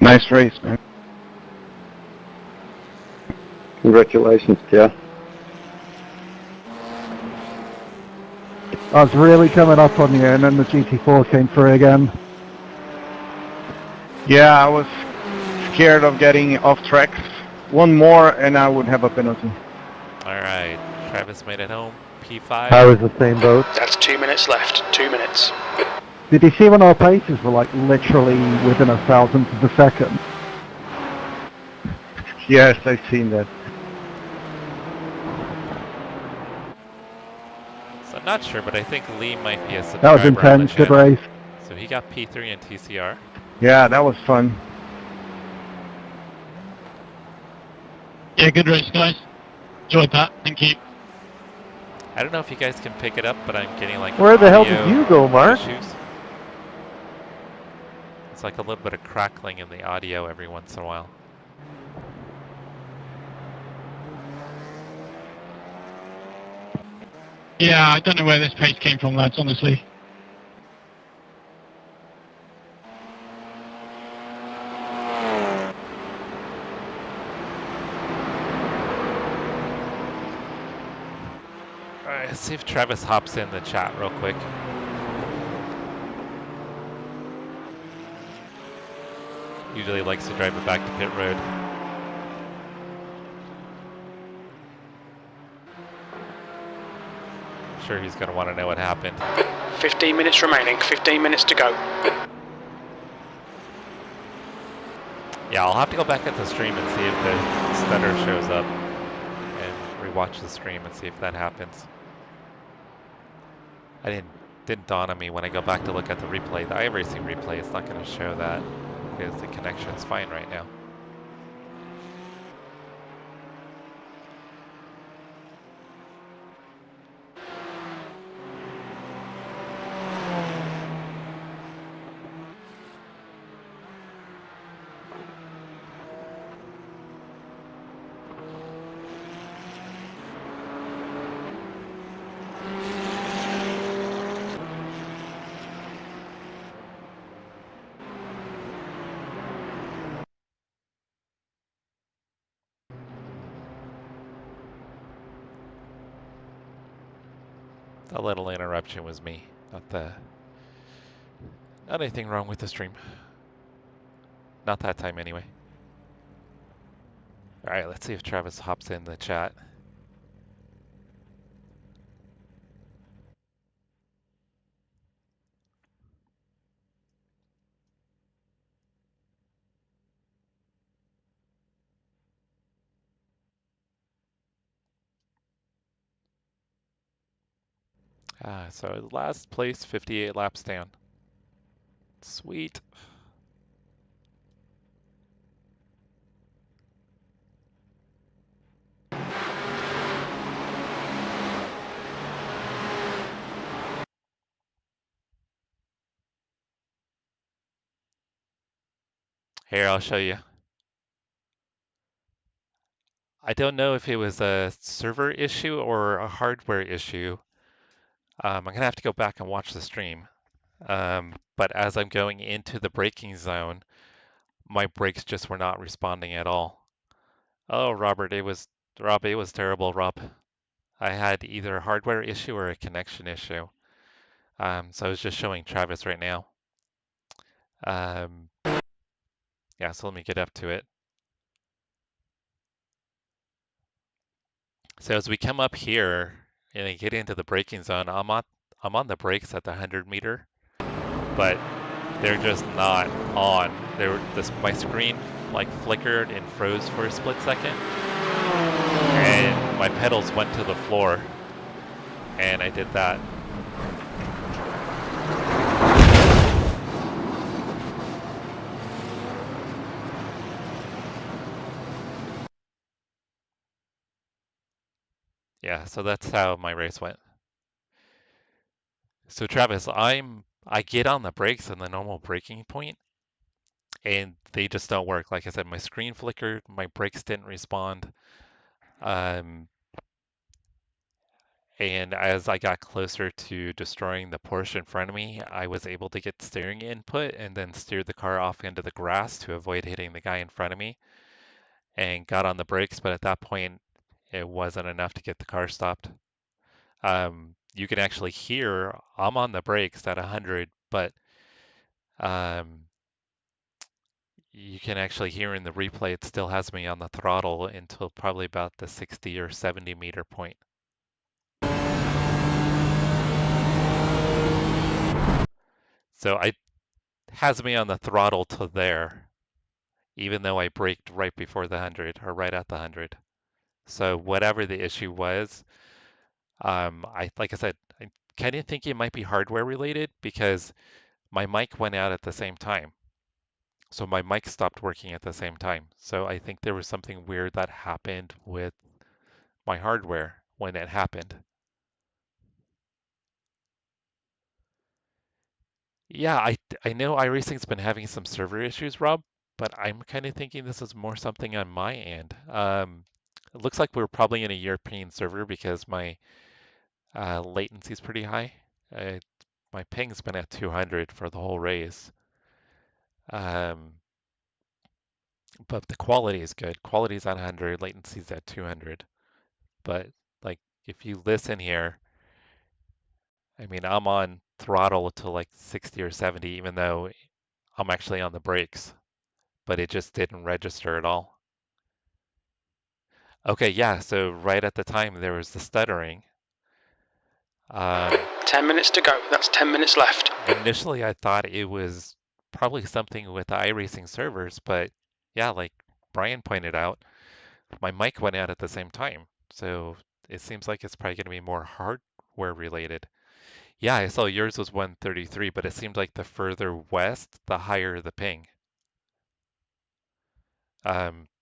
Nice race, man. Congratulations, Pierre. I was really coming up on you, and then the GT4 came through again. Yeah, I was scared of getting off tracks. One more and I would have a penalty. Alright, Travis made it home, P5. I was the same boat. That's 2 minutes left, 2 minutes. Did you see when our paces were like literally within a thousandth of a second? Yes, I've seen that. So I'm not sure, but I think Lee might be a That subscriber was intense, on the good channel. race. So he got P3 and TCR. Yeah, that was fun. Yeah, good race, guys. Enjoyed that. Thank you. I don't know if you guys can pick it up, but I'm getting like Where the hell audio did you go, Mark? issues. It's like a little bit of crackling in the audio every once in a while. Yeah, I don't know where this pace came from, lads, honestly. Alright, let's see if Travis hops in the chat real quick. Usually likes to drive it back to pit road. I'm sure he's going to want to know what happened. 15 minutes remaining, 15 minutes to go. Yeah, I'll have to go back at the stream and see if the stutter shows up and rewatch the stream and see if that happens. Didn't dawn on me when I go back to look at the replay. The iRacing replay is not going to show that because the connection's fine right now. That little interruption was me, not anything wrong with the stream. Not that time anyway. Alright, let's see if Travis hops in the chat. So last place, 58 laps down. Sweet. Here, I'll show you. I don't know if it was a server issue or a hardware issue. I'm going to have to go back and watch the stream. But as I'm going into the braking zone, my brakes just were not responding at all. Oh, Rob, it was terrible, Rob. I had either a hardware issue or a connection issue. So I was just showing Travis right now. Yeah, so let me get up to it. So as we come up here and I get into the braking zone, I'm on the brakes at the 100 meter, but they're just not on. My screen like flickered and froze for a split second, and my pedals went to the floor, and I did that. Yeah, so that's how my race went. So Travis, I get on the brakes in the normal braking point, and they just don't work. Like I said, my screen flickered, my brakes didn't respond. And as I got closer to destroying the Porsche in front of me, I was able to get steering input and then steer the car off into the grass to avoid hitting the guy in front of me, and got on the brakes, but at that point, it wasn't enough to get the car stopped. You can actually hear I'm on the brakes at 100, but you can actually hear in the replay it still has me on the throttle until probably about the 60 or 70 meter point. So it has me on the throttle to there, even though I braked right before the 100 or right at the 100. So whatever the issue was, like I said, I kind of think it might be hardware related because my mic went out at the same time. So my mic stopped working at the same time. So I think there was something weird that happened with my hardware when it happened. Yeah, I know iRacing's been having some server issues, Rob, but I'm kind of thinking this is more something on my end. It looks like we're probably in a European server because my latency is pretty high. My ping's been at 200 for the whole race. But the quality is good. Quality's at 100, latency's at 200. But like if you listen here, I mean, I'm on throttle to like 60 or 70, even though I'm actually on the brakes, but it just didn't register at all. Okay, yeah, so right at the time there was the stuttering. 10 minutes to go. That's 10 minutes left. Initially, I thought it was probably something with the iRacing servers, but yeah, like Brian pointed out, my mic went out at the same time. So it seems like it's probably going to be more hardware related. Yeah, I saw yours was 133, but it seemed like the further west, the higher the ping.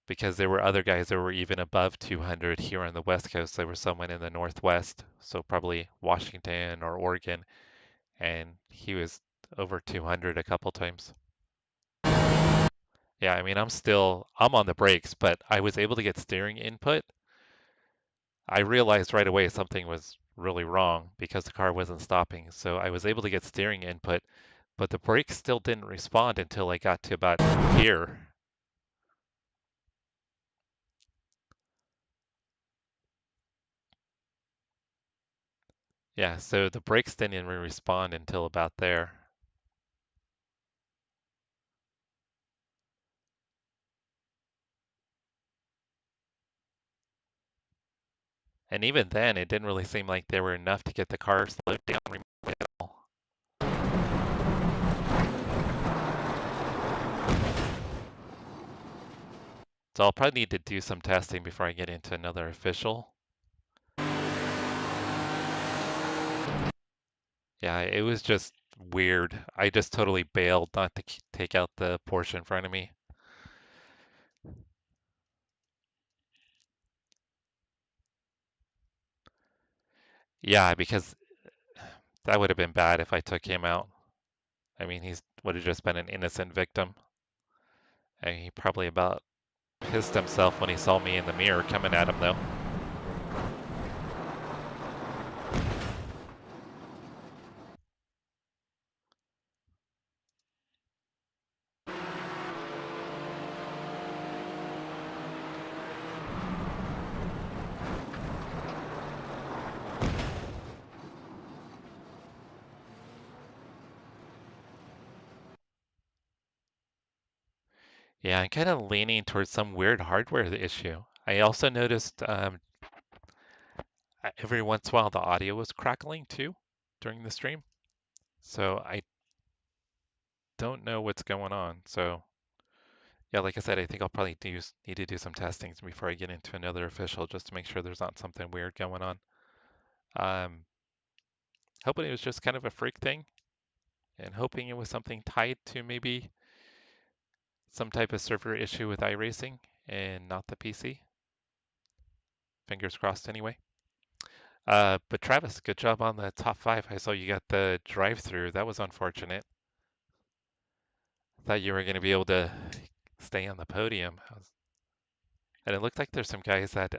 Because there were other guys that were even above 200 here on the West Coast. There was someone in the Northwest, so probably Washington or Oregon, and he was over 200 a couple times. Yeah, I mean, I'm on the brakes, but I was able to get steering input. I realized right away something was really wrong because the car wasn't stopping. So I was able to get steering input, but the brakes still didn't respond until I got to about here. Yeah, so the brakes didn't even respond until about there. And even then, it didn't really seem like they were enough to get the car slowed down remotely at all. So I'll probably need to do some testing before I get into another official. Yeah, it was just weird. I just totally bailed not to take out the Porsche in front of me. Yeah, because that would have been bad if I took him out. I mean, he would have just been an innocent victim. And he probably about pissed himself when he saw me in the mirror coming at him, though. Yeah, I'm kind of leaning towards some weird hardware issue. I also noticed every once in a while the audio was crackling too during the stream. So I don't know what's going on. So yeah, like I said, I think I'll probably need to do some testings before I get into another official just to make sure there's not something weird going on. Hoping it was just kind of a freak thing and hoping it was something tied to maybe some type of server issue with iRacing and not the PC. Fingers crossed anyway. But Travis, good job on the top 5. I saw you got the drive-through. That was unfortunate. Thought you were going to be able to stay on the podium. And it looked like there's some guys that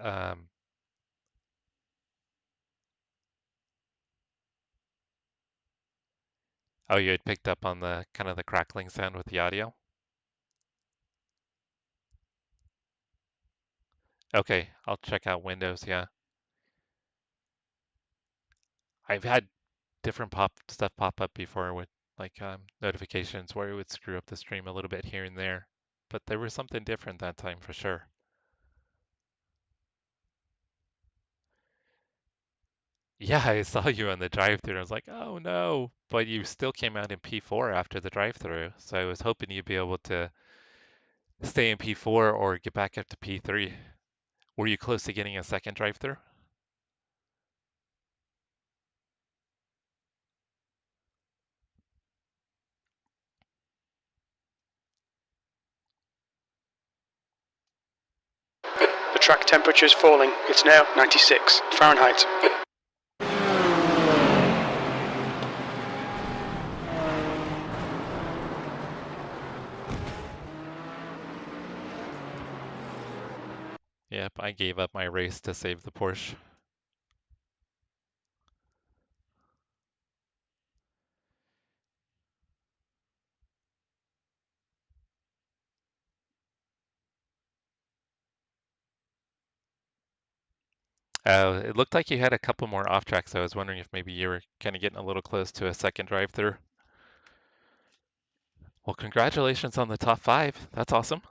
oh, you had picked up on the kind of the crackling sound with the audio? Okay, I'll check out Windows, yeah. I've had different stuff pop up before with like notifications where it would screw up the stream a little bit here and there. But there was something different that time for sure. Yeah, I saw you on the drive-through. I was like, oh no. But you still came out in P4 after the drive-through. So I was hoping you'd be able to stay in P4 or get back up to P3. Were you close to getting a second drive-through? The track temperature is falling. It's now 96 Fahrenheit. Yep, I gave up my race to save the Porsche. It looked like you had a couple more off tracks, so I was wondering if maybe you were kind of getting a little close to a second drive through. Well, congratulations on the top 5. That's awesome.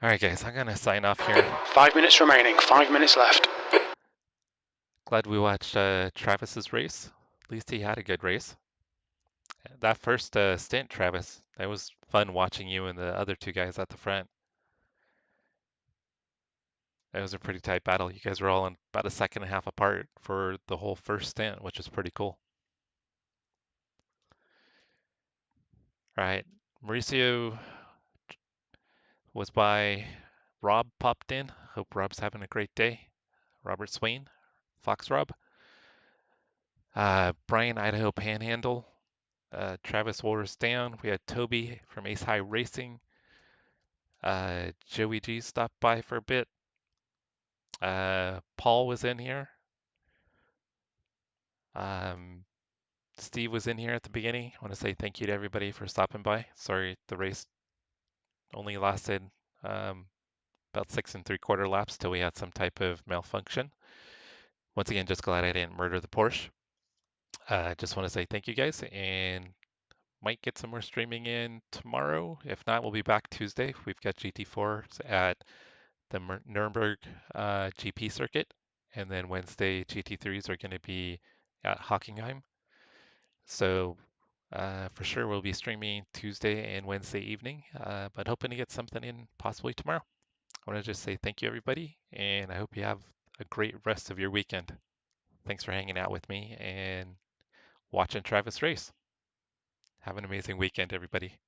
All right, guys, I'm going to sign off here. 5 minutes remaining, 5 minutes left. Glad we watched Travis's race. At least he had a good race. That first stint, Travis, that was fun watching you and the other 2 guys at the front. That was a pretty tight battle. You guys were all in about a second and a half apart for the whole first stint, which is pretty cool. All right, Mauricio was by. Rob popped in. Hope Rob's having a great day. Robert Swain, Fox Rob. Brian, Idaho Panhandle. Travis Walrus down. We had Toby from Ace High Racing. Joey G stopped by for a bit. Paul was in here. Steve was in here at the beginning. I want to say thank you to everybody for stopping by. Sorry the race only lasted about 6 3/4 laps till we had some type of malfunction. Once again, just glad I didn't murder the Porsche. Just want to say thank you guys, and might get some more streaming in tomorrow. If not, we'll be back Tuesday. We've got GT4s at the Nuremberg GP circuit, and then Wednesday GT3s are going to be at Hockenheim. So for sure we'll be streaming Tuesday and Wednesday evening, but hoping to get something in possibly tomorrow. I want to just say thank you, everybody, and I hope you have a great rest of your weekend. Thanks for hanging out with me and watching Travis race. Have an amazing weekend, everybody.